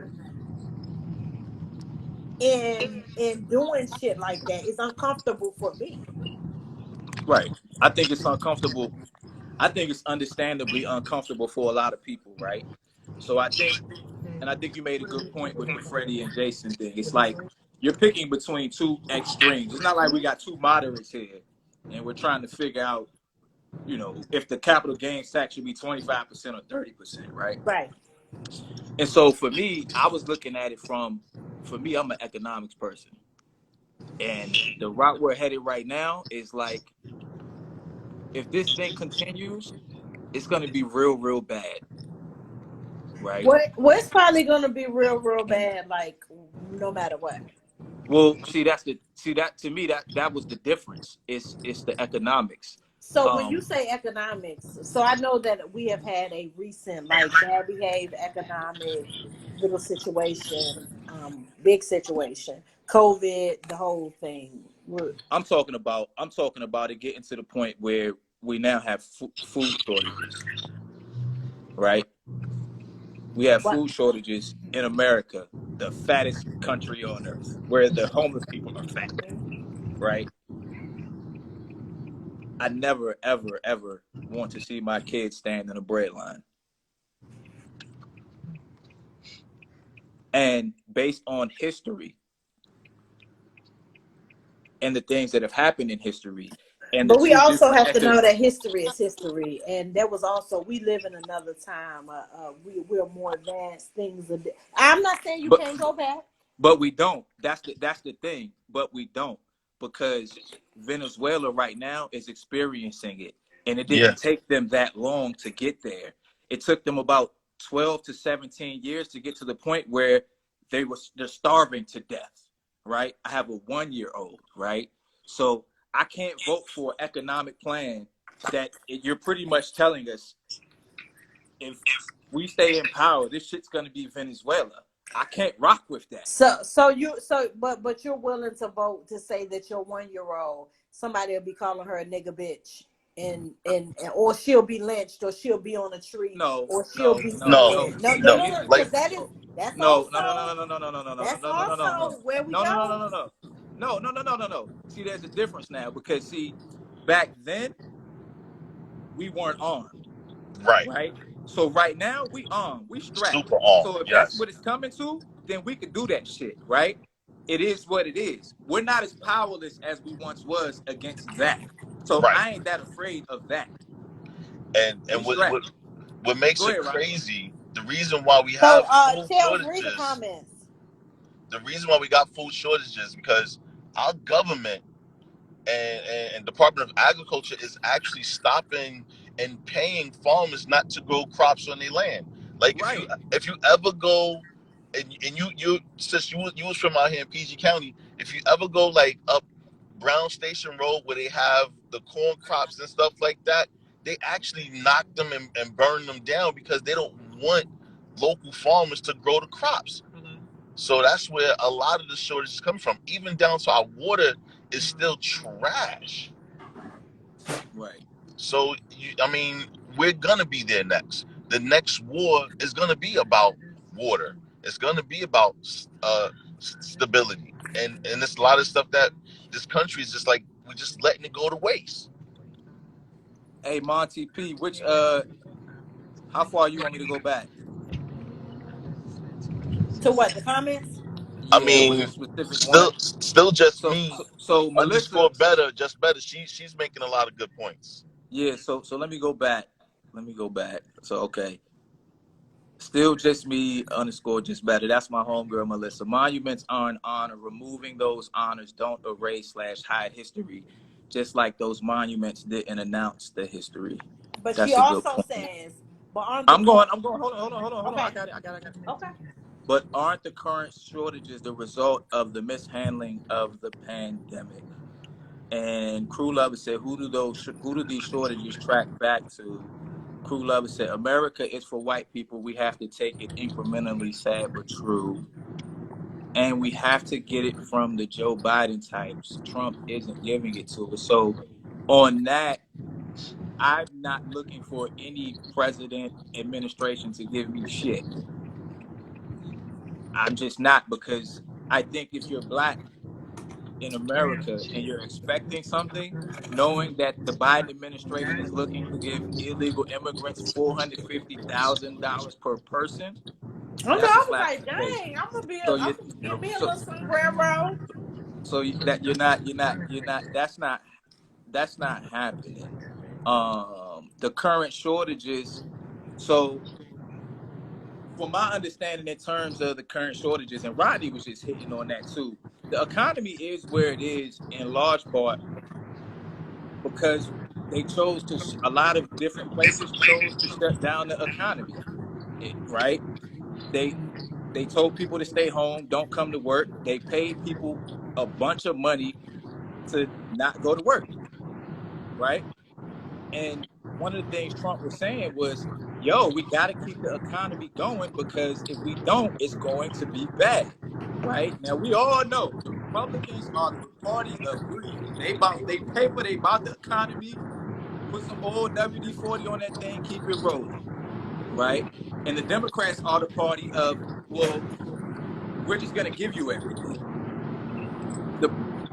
in doing shit like that is uncomfortable for me. Right. I think it's uncomfortable. I think it's understandably uncomfortable for a lot of people, right? So I think you made a good point with the Freddie and Jason thing. It's like you're picking between two extremes. It's not like we got two moderates here and we're trying to figure out, you know, if the capital gains tax should be 25% or 30%, right? Right. And so for me, I was looking at it I'm an economics person. And the route we're headed right now is like, if this thing continues, it's going to be real, real bad. Right. What's probably going to be real, real bad, like no matter what. Well, to me, that was the difference. It's the economics. So when you say economics, so I know that we have had a recent like bad behaved economic little situation, big situation, COVID, the whole thing. I'm talking about it getting to the point where we now have food shortages, right? We have food shortages in America, the fattest country on earth, where the homeless people are fat, right? I never, ever, ever want to see my kids stand in a bread line. And based on history and the things that have happened in history, but we also have to know that history is history, and there was also we live in another time. We're more advanced. I'm not saying you can't go back, but we don't. That's the thing. But we don't, because Venezuela right now is experiencing it, and it didn't take them that long to get there. It took them about 12 to 17 years to get to the point where they're starving to death. Right? I have a 1-year-old. Right? So I can't vote for an economic plan that you're pretty much telling us if we stay in power, this shit's gonna be Venezuela. I can't rock with that. But you're willing to vote to say that your 1-year-old, somebody will be calling her a nigga bitch, and or she'll be lynched, or she'll be on a tree, or she'll be no. Like that's also where we go. No. See, there's a difference now, because see, back then we weren't armed. Right. So right now we armed, we strapped. Super armed. So if that's what it's coming to, then we could do that shit. Right. It is what it is. We're not as powerless as we once was against that. So I ain't that afraid of that. And what makes it crazy, the reason why we have food shortages, the reason why we got food shortages, because our government and Department of Agriculture is actually stopping and paying farmers not to grow crops on their land. Like if you ever go and you since you was from out here in PG County, if you ever go like up Brown Station Road where they have the corn crops and stuff like that, they actually knock them and burn them down because they don't want local farmers to grow the crops. So that's where a lot of the shortages come from. Even down to our water is still trash. Right. So I mean, we're gonna be there next. The next war is gonna be about water. It's gonna be about stability, and there's a lot of stuff that this country is just like we're just letting it go to waste. Hey, MontyP, which how far you want me to go back? To what? The comments? I Yeah, with a mean, specific one. still just So me. so, so Melissa, Underscore better, just better. She's making a lot of good points. yeah, so let me go back. Let me go back. So okay. Still just me underscore just better. That's my homegirl Melissa. Monuments are an honor. Removing those honors don't erase / hide history, just like those monuments didn't announce the history. But she That's a good also point. says, but aren't the I'm going. current? Hold on. I Okay, got it. I got it. okay. But aren't the current shortages the result of the mishandling of the pandemic? And Crew Lover said, who do these shortages track back to? Crew Lover said, America is for white people. We have to take it incrementally, sad but true. And we have to get it from the Joe Biden types. Trump isn't giving it to us. So on that, I'm not looking for any president administration to give me shit. I'm just not, because I think if you're black in America and you're expecting something, knowing that the Biden administration is looking to give illegal immigrants $450,000 per person, I know. that's a I was slap in like, the face. dang, So I'm you, gonna give me a so little sombrero. that you're not. That's not happening. The current shortages. So from my understanding, in terms of the current shortages, and Rodney was just hitting on that too. The economy is where it is in large part because they chose to. A lot of different places chose to shut down the economy. Right? They they told people to stay home, don't come to work. They paid people a bunch of money to not go to work. Right? And one of the things Trump was saying was, yo, we got to keep the economy going because if we don't, it's going to be bad. Right? Now, we all know the Republicans are the party of greed. They paper, they about the economy, put some old WD-40 on that thing, keep it rolling. Right? And the Democrats are the party of, well, we're just going to give you everything. the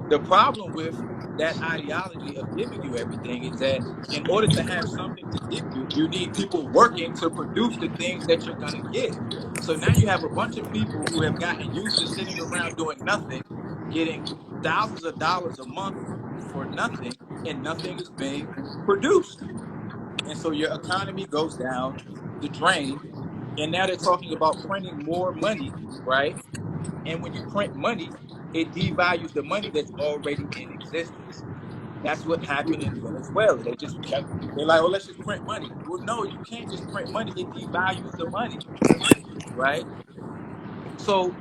the problem with that ideology of giving you everything is that in order to have something to give you, you need people working to produce the things that you're going to give. So now you have a bunch of people who have gotten used to sitting around doing nothing, getting thousands of dollars a month for nothing, and nothing is being produced. And so your economy goes down the drain. And now they're talking about printing more money, right? And when you print money, it devalues the money that's already in existence. That's what happened in Venezuela. They're like, oh, let's just print money. Well, no, you can't just print money. It devalues the money, right? So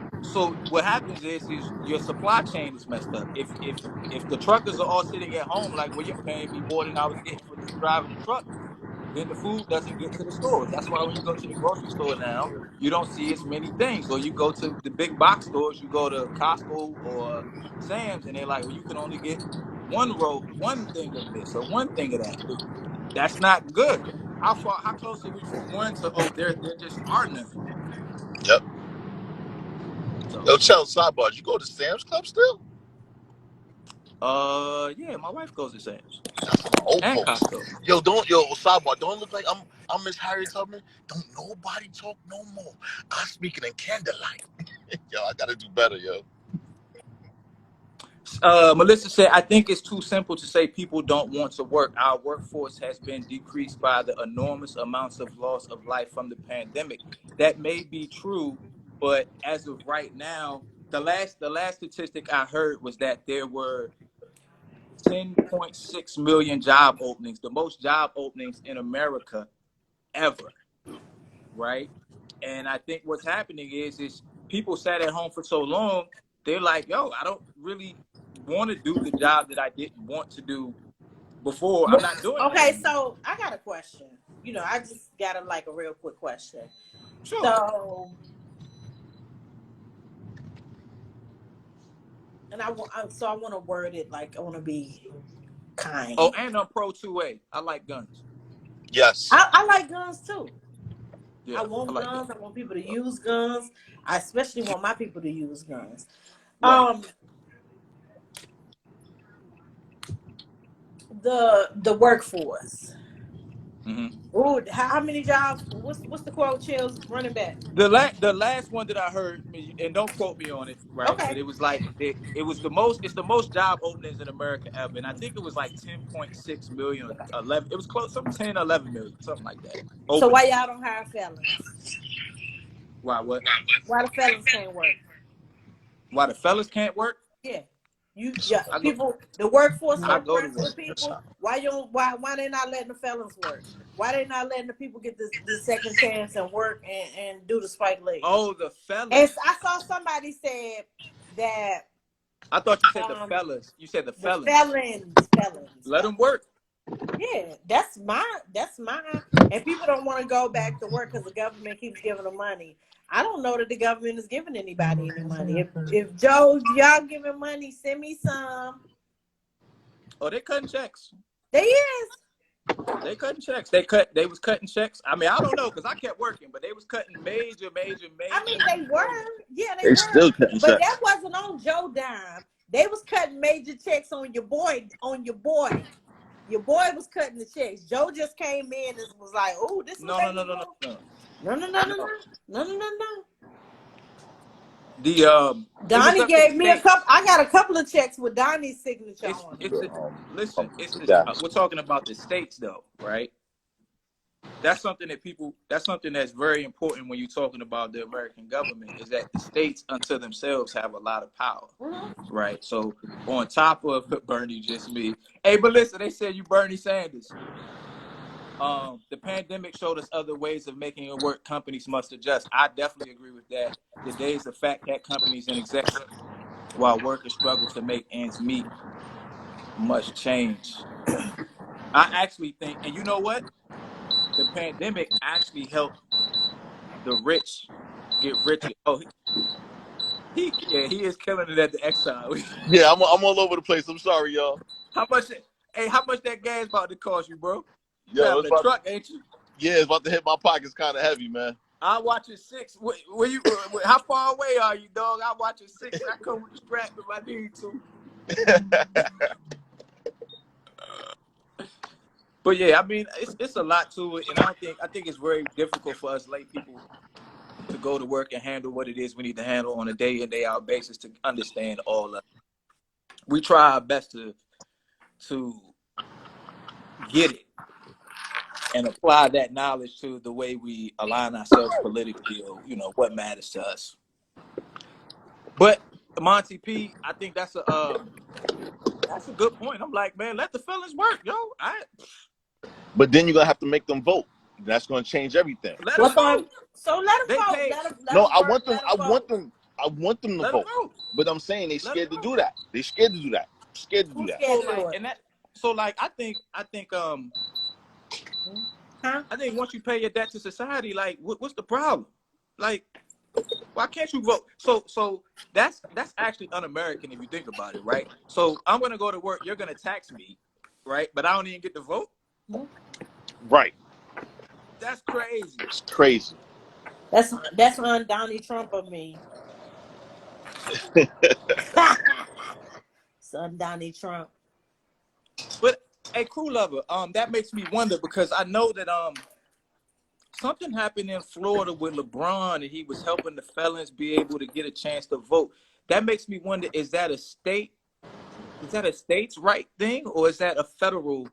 what happens is your supply chain is messed up. If the truckers are all sitting at home, like, well, you're paying me more than I was getting for driving the truck, then the food doesn't get to the stores. That's why when you go to the grocery store now, you don't see as many things. Or you go to the big box stores, you go to Costco or Sam's, and they're like, well, you can only get one thing of this or one thing of that. That's not good. How close are we from one to, oh, there just are none? Yep. So Yo, Chells, sidebar. You go to Sam's Club still? yeah, my wife goes to Sam's That's for my old and folks. Costco. Yo, sidebar. Don't look like I'm Miss Harriet Tubman. Don't nobody talk no more. I'm speaking in candlelight. Yo, I gotta do better, yo. Melissa said, I think it's too simple to say people don't want to work. Our workforce has been decreased by the enormous amounts of loss of life from the pandemic. That may be true, but as of right now, the last statistic I heard was that there were 10.6 million job openings, the most job openings in America ever, right? And I think what's happening is people sat at home for so long, they're like, yo, I don't really want to do the job that I didn't want to do before. I'm not doing that Okay, anymore. so I got a question. I just got a real quick question. Sure. So, and I want to word it like I want to be kind. Oh, and I'm pro 2A. I like guns. Yes. I like guns too. Yeah, I I want like that. guns. I want people to use guns. I especially want my people to use guns. Right. The workforce. Mm-hmm. Ooh, how many jobs? What's the quote? Chills running back. The last one that I heard, and don't quote me on it, right? Okay. But it was like it was the most. It's the most job openings in America ever, and I think it was like 10.6 million or 11. It was close, some 10, 11 million, something like that. So why Openings. y'all don't hire felons? Why what? Why the felons can't work? Why the fellas can't work? Yeah. I go. People, the workforce I so go to pressed work. for people. Why they not letting the felons work? Why they not letting the people get this second chance and work and do the Spike Lee? Oh, the And fellas. I saw somebody said that I thought you said the fellas. You said the the felons. felons. Let them work. Yeah, that's mine. And people don't want to go back to work because the government keeps giving them money. I don't know that the government is giving anybody any money. If Joe, y'all giving money, send me some. Oh, they cutting checks. They is. They cutting checks. They was cutting checks. I mean, I don't know because I kept working, but they was cutting major. I mean, they were. Yeah, they They were. still cutting But checks. that wasn't on Joe dime. They was cutting major checks on your boy. Your boy was cutting the checks. Joe just came in and was like, "Oh, this is what No, they no, no, no, was no, doing." no. No. It was Donnie up to the gave me a couple. states. I got a couple of checks with Donnie's signature It's on them. it's the listen. It's the Yeah. we're talking about the states though, right? That's something that people. That's something that's very important when you're talking about the American government. Is that the states unto themselves have a lot of power, right? So on top of Bernie, just me. Hey, but listen, they said you Bernie Sanders. The pandemic showed us other ways of making it work. Companies must adjust. I definitely agree with that. The days of fat cat companies and execs while workers struggle to make ends meet must change. I actually think, and you know what? The pandemic actually helped the rich get richer. Oh, he is killing it at the Exxon. Yeah, I'm all over the place. I'm sorry, y'all. How much? Hey, how much that gas about to cost you, bro? You Yo, having a truck, ain't you? yeah, it's about to hit my pockets kind of heavy, man. I watch it 6. Where you? How far away are you, dog? I watch it 6. I come with the strap if I need to. But yeah, I mean, it's a lot to it, and I think it's very difficult for us lay people to go to work and handle what it is we need to handle on a day in day out basis to understand all of it. We try our best to get it and apply that knowledge to the way we align ourselves politically or what matters to us. But MontyP, I think that's a good point. I'm like, man, let the fellas work, yo. But then you're gonna have to make them vote. That's gonna change everything. Let them vote. So let them They vote. pay. No, I work, want them. I want them. I want them to Let them vote. vote. But I'm saying they Let scared to them do vote. that. They scared to do that. Scared to do Who's that. scared So to do like, it? and that. So like, I think I think once you pay your debt to society, like, what's the problem? Like, why can't you vote? So that's actually un-American if you think about it, right? So I'm gonna go to work, you're gonna tax me, right? But I don't even get to vote. Right. That's crazy. It's crazy. That's on Donnie Trump of me. Son Donnie Trump. But a crew lover, that makes me wonder because I know that something happened in Florida with LeBron and he was helping the felons be able to get a chance to vote. That makes me wonder, is that a state's right thing or is that a federal?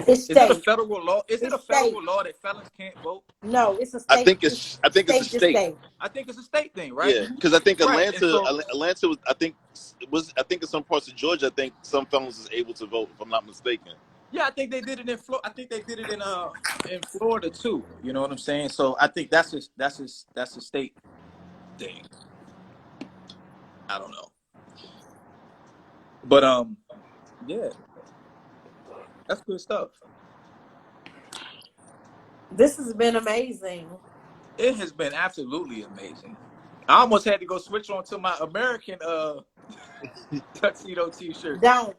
It's Is it a state. federal law? Is it It's a state. federal law that felons can't vote? No, it's a I state. think it's a State to state. state. I think it's a state thing, right? Yeah, because I think Right. And so, Atlanta was. I think in some parts of Georgia. I think some felons is able to vote. If I'm not mistaken. yeah, I think they did it in Florida. I think they did it in Florida too. You know what I'm saying? So I think that's a state thing. I don't know. But yeah, that's good stuff. This has been amazing. It has been absolutely amazing. I almost had to go switch on to my American tuxedo t-shirt. Don't.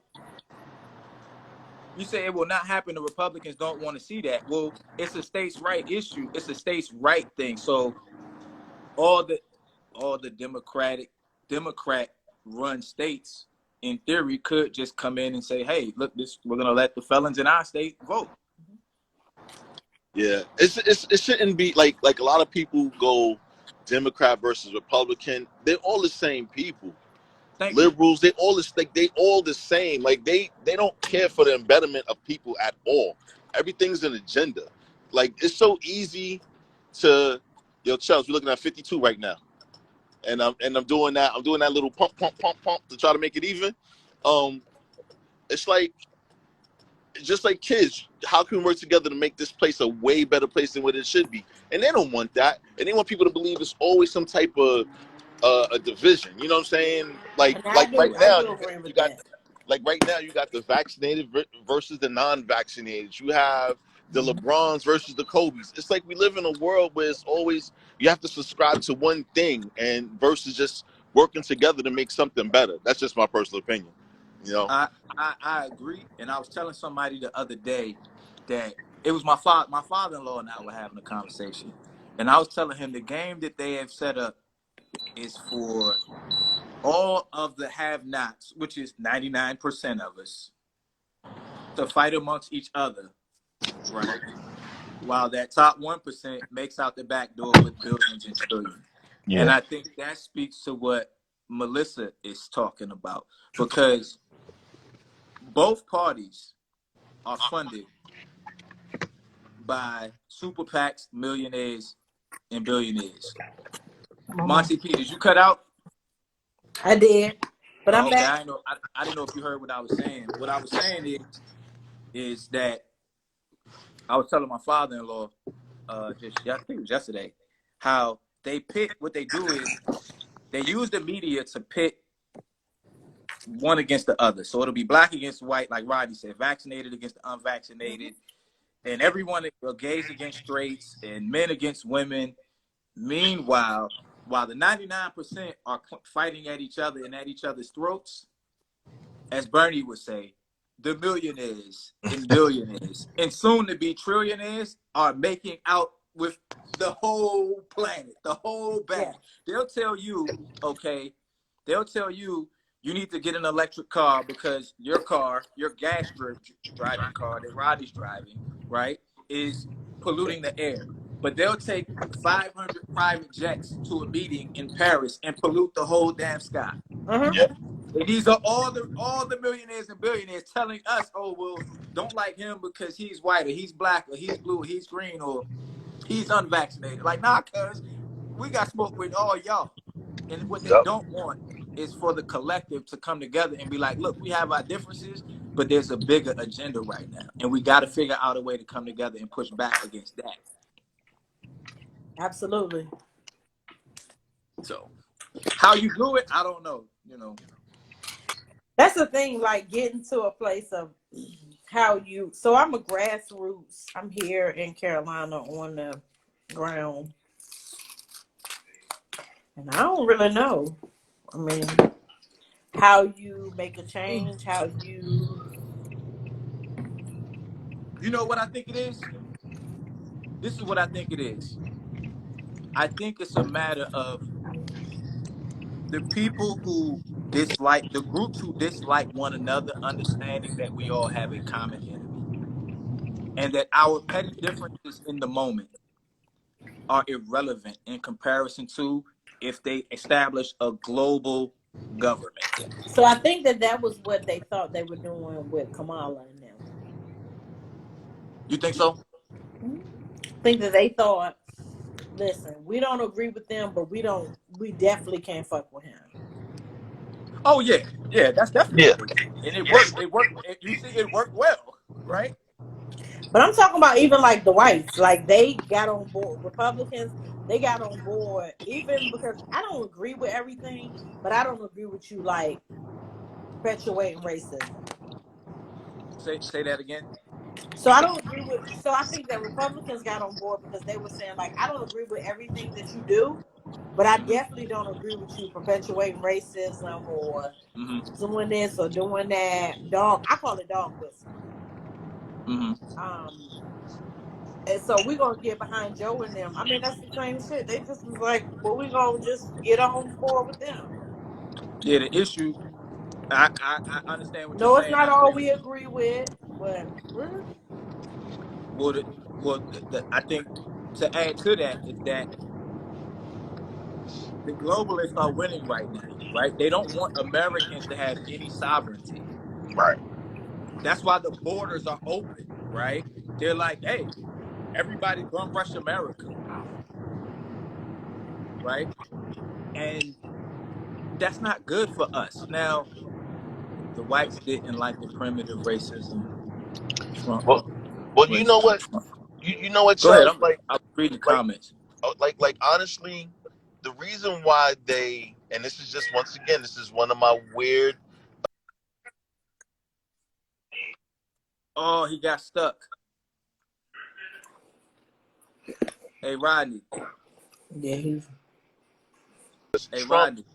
You say it will not happen. The Republicans don't want to see that. Well, it's a states' right issue. It's a states' right thing. So all the Democrat run states, in theory, could just come in and say, "Hey, look, we're gonna let the felons in our state vote." Yeah, it shouldn't be like a lot of people go Democrat versus Republican. They're all the same people. Thank you. Liberals, they all the same. Like they don't care for the betterment of people at all. Everything's an agenda. Like it's so easy to Chells, we're looking at 52 right now. And I'm doing that little pump to try to make it even. It's like just like kids, how can we work together to make this place a way better place than what it should be? And they don't want that. And they want people to believe it's always some type of a division. You know what I'm saying? Like right now, you got like right now you got the vaccinated versus the non-vaccinated. You have the LeBrons versus the Kobe's. It's like we live in a world where it's always you have to subscribe to one thing and versus just working together to make something better. That's just my personal opinion. You know? I agree. And I was telling somebody the other day that it was my father-in-law and I were having a conversation. And I was telling him the game that they have set up is for all of the have-nots, which is 99% of us, to fight amongst each other, right? While that top 1% makes out the back door with billions and trillions. Yeah. And I think that speaks to what Melissa is talking about, because both parties are funded by super PACs, millionaires, and billionaires. MontyP, did you cut out? I did, but I'm back. I didn't know if you heard what I was saying. What I was saying is that I was telling my father-in-law I think it was yesterday, how they pit. What they do is they use the media to pit one against the other. So it'll be black against white, like Rodney said, vaccinated against the unvaccinated, and everyone gays against straights and men against women. Meanwhile, while the 99% are fighting at each other and at each other's throats, as Bernie would say, the millionaires and billionaires and soon to be trillionaires are making out with the whole planet, the whole bag. Yeah. They'll tell you, you need to get an electric car because your gas driving car that Roddy's driving, right, is polluting the air. But they'll take 500 private jets to a meeting in Paris and pollute the whole damn sky. Yep. And these are all the millionaires and billionaires telling us, oh, well, don't like him because he's white or he's black or he's blue or he's green or he's unvaccinated. Like, nah, cuz we got smoke with all y'all. And what they don't want is for the collective to come together and be like, look, we have our differences, but there's a bigger agenda right now. And we got to figure out a way to come together and push back against that. Absolutely. So how you do it, I don't know, That's the thing, like getting to a place of so I'm a grassroots. I'm here in Carolina on the ground. And I don't really know. I mean, how you make a change, You know what I think it is? This is what I think it is. I think it's a matter of the people who the groups who dislike one another, understanding that we all have a common enemy. And that our petty differences in the moment are irrelevant in comparison to if they establish a global government. So I think that was what they thought they were doing with Kamala and them. You think so? I think that they thought, listen, we don't agree with them, but we definitely can't fuck with him. Oh yeah, that's definitely and it worked. You see, it worked well, right? But I'm talking about even like the whites, like they got on board. Republicans, they got on board, even because I don't agree with everything, but I don't agree with you like perpetuating racism. Say that again. So I don't agree with. So I think that Republicans got on board because they were saying like, I don't agree with everything that you do, but I definitely don't agree with you perpetuating racism or doing this or doing that. I call it dog whistling. Mm-hmm. And so we're gonna get behind Joe and them. I mean, that's the same shit. They just was like, well, we gonna just get on board with them. Yeah, the issue. I understand what you're No, it's saying. not I all agree. we agree with, but Well, I think to add to that is that the globalists are winning right now, right? They don't want Americans to have any sovereignty. Right. That's why the borders are open, right? They're like, hey, everybody bum rush America, right? And that's not good for us. Now, the whites didn't like the primitive racism, Trump Well, you know racism, what? Trump. You know what, Go ahead. Chells? I'm reading the Like, comments. honestly, the reason why they, and this is just once again, this is one of my weird. Oh, he got stuck. Hey, Rodney. yeah, he's Hey, Trump. Rodney.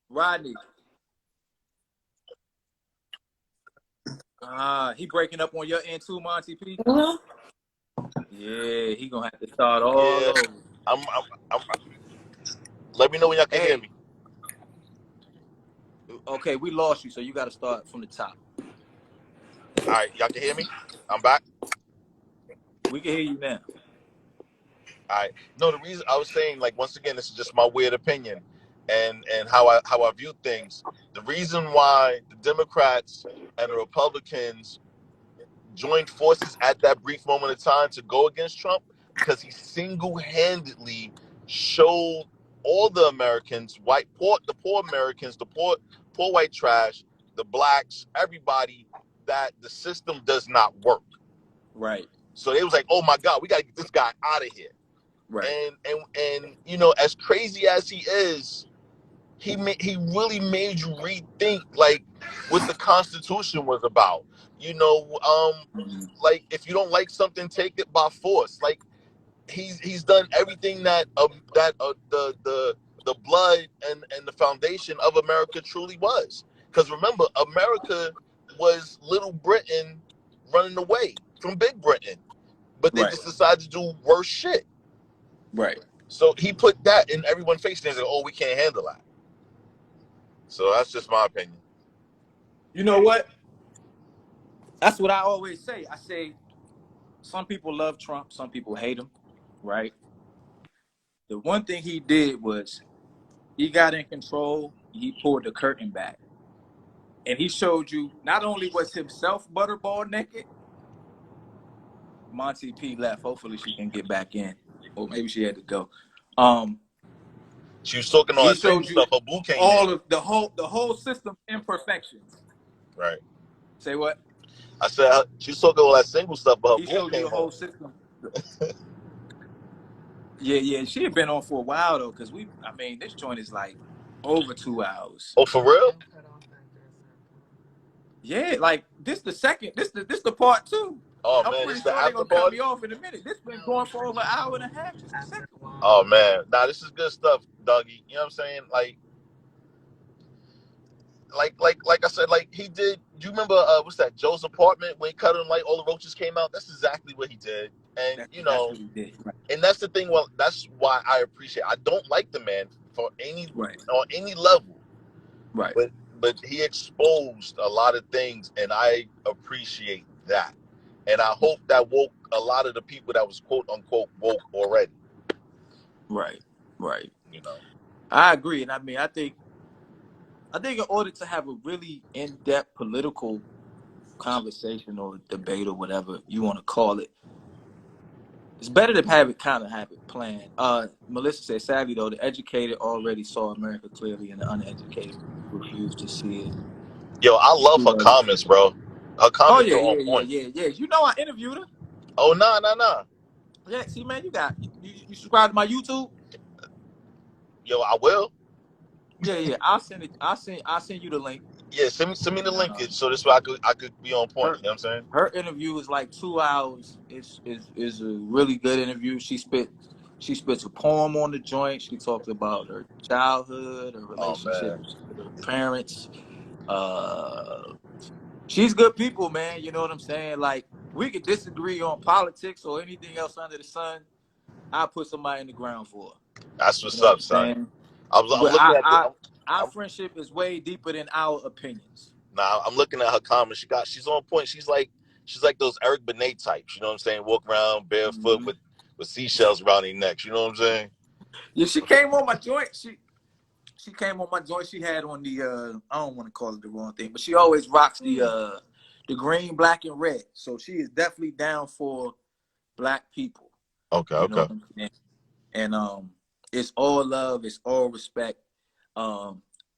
Rodney. He breaking up on your end too, MontyP. Yeah, he gonna have to start all Yeah, over. I'm. Let me know when y'all can hear Hey, me. okay, we lost you, so you got to start from the top. All right, y'all can hear me. I'm back. We can hear you now. All right. No, the reason I was saying, like, once again, this is just my weird opinion, and how I view things. The reason why the Democrats and the Republicans joined forces at that brief moment of time to go against Trump, because he single-handedly showed all the Americans, the poor Americans, the poor white trash, the blacks, everybody, that the system does not work. Right. So they was like, "Oh my God, we got to get this guy out of here." Right. And you know, as crazy as he is, he really made you rethink like what the Constitution was about. You know, Mm-hmm. like if you don't like something, take it by force. Like he's done everything that the blood and the foundation of America truly was. Because remember, America was Little Britain running away from Big Britain, but they Right. just decided to do worse shit. Right. So he put that in everyone's face, and they like, "Oh, we can't handle that." So that's just my opinion. You know what? That's what I always say. I say some people love Trump, some people hate him, right? The one thing he did was he got in control, he pulled the curtain back. And he showed you not only was himself butterball naked, MontyP left. Hopefully she can get back in. Or maybe she had to go. She was talking all He that single showed you stuff. Her boo came in. all of the whole system imperfections. Right. Say what? I said she was talking all that single stuff, but her He boo showed you came the whole home. system. Yeah. She had been on for a while though, because this joint is like over 2 hours. Oh, for real? Yeah, like this the part two. Oh I'm man, pretty it's the sure they're after gonna cut party. me off in a minute. This been going for over an hour and a half, just the second one. Oh man, nah, this is good stuff, Dougie. You know what I'm saying? Like I said, like he did. Do you remember what's that? Joe's apartment when he cut him, like all the roaches came out. That's exactly what he did. And That's what he did. Right. and that's the thing. Well, that's why I appreciate. I don't like the man for any Right. on any level, Right. but he exposed a lot of things, and I appreciate that. And I hope that woke a lot of the people that was quote unquote woke already. Right. Right. You know. I agree. And I think in order to have a really in-depth political conversation or debate or whatever you want to call it, it's better to have it planned. Melissa said, sadly though, the educated already saw America clearly and the uneducated refused to see it. Yo, I love her Yeah. comments, bro. Her Oh comments yeah, are on point. You know I interviewed her. Oh nah. Yeah, see man, you subscribe to my YouTube? Yo, I will. Yeah. I'll send you the link. Yeah, send me the And linkage so this way I could be on point. her You know what I'm saying? her interview is like 2 hours. Is a really good interview. She spits a poem on the joint. She talks about her childhood, her Oh relationship man. with her parents, uh, She's good people, man. You know what I'm saying? Like, we could disagree on politics or anything else under the sun. I'll put somebody in the ground for her. That's You what's know what I'm up, son. saying? I'm But looking at our I'm, friendship is way deeper than our opinions. nah, I'm looking at her comments. She's on point. She's like those Eric Benet types. You know what I'm saying? Walk around barefoot Mm-hmm. with seashells around their necks. You know what I'm saying? Yeah, she came on my joint. She came on my joint. She had on the I don't want to call it the wrong thing, but she always rocks the green, black, and red. So she is definitely down for black people. Okay, You know okay. what I'm saying? And it's all love, it's all respect.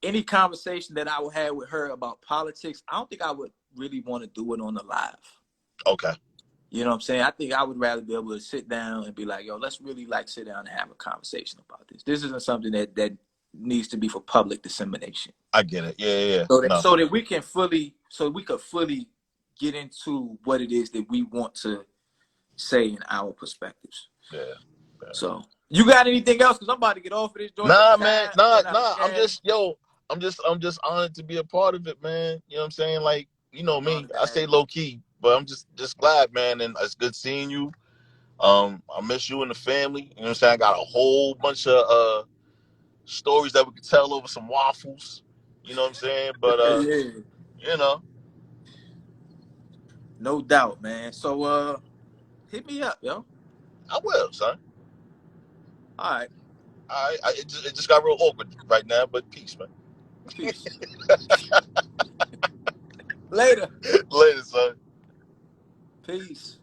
Any conversation that I would have with her about politics, I don't think I would really want to do it on the live. Okay. You know what I'm saying? I think I would rather be able to sit down and be like, yo, let's really like sit down and have a conversation about this. This isn't something that needs to be for public dissemination. I get it. Yeah. No. So that we could fully get into what it is that we want to say in our perspectives. Yeah. So you got anything else? Because I'm about to get off of this joint. Nah, The man. time Nah. run out of gas. I'm just honored to be a part of it, man. You know what I'm saying? Like, you know Honor me, to I have stay you. low key, but I'm just glad, man. And it's good seeing you. I miss you and the family. You know what I'm saying? I got a whole bunch of stories that we could tell over some waffles. You know what I'm saying? But Yeah, you know, no doubt, man. So hit me up, yo. I will, son. All right, It just got real awkward right now, but peace, man. peace. Later. Later, son. Peace.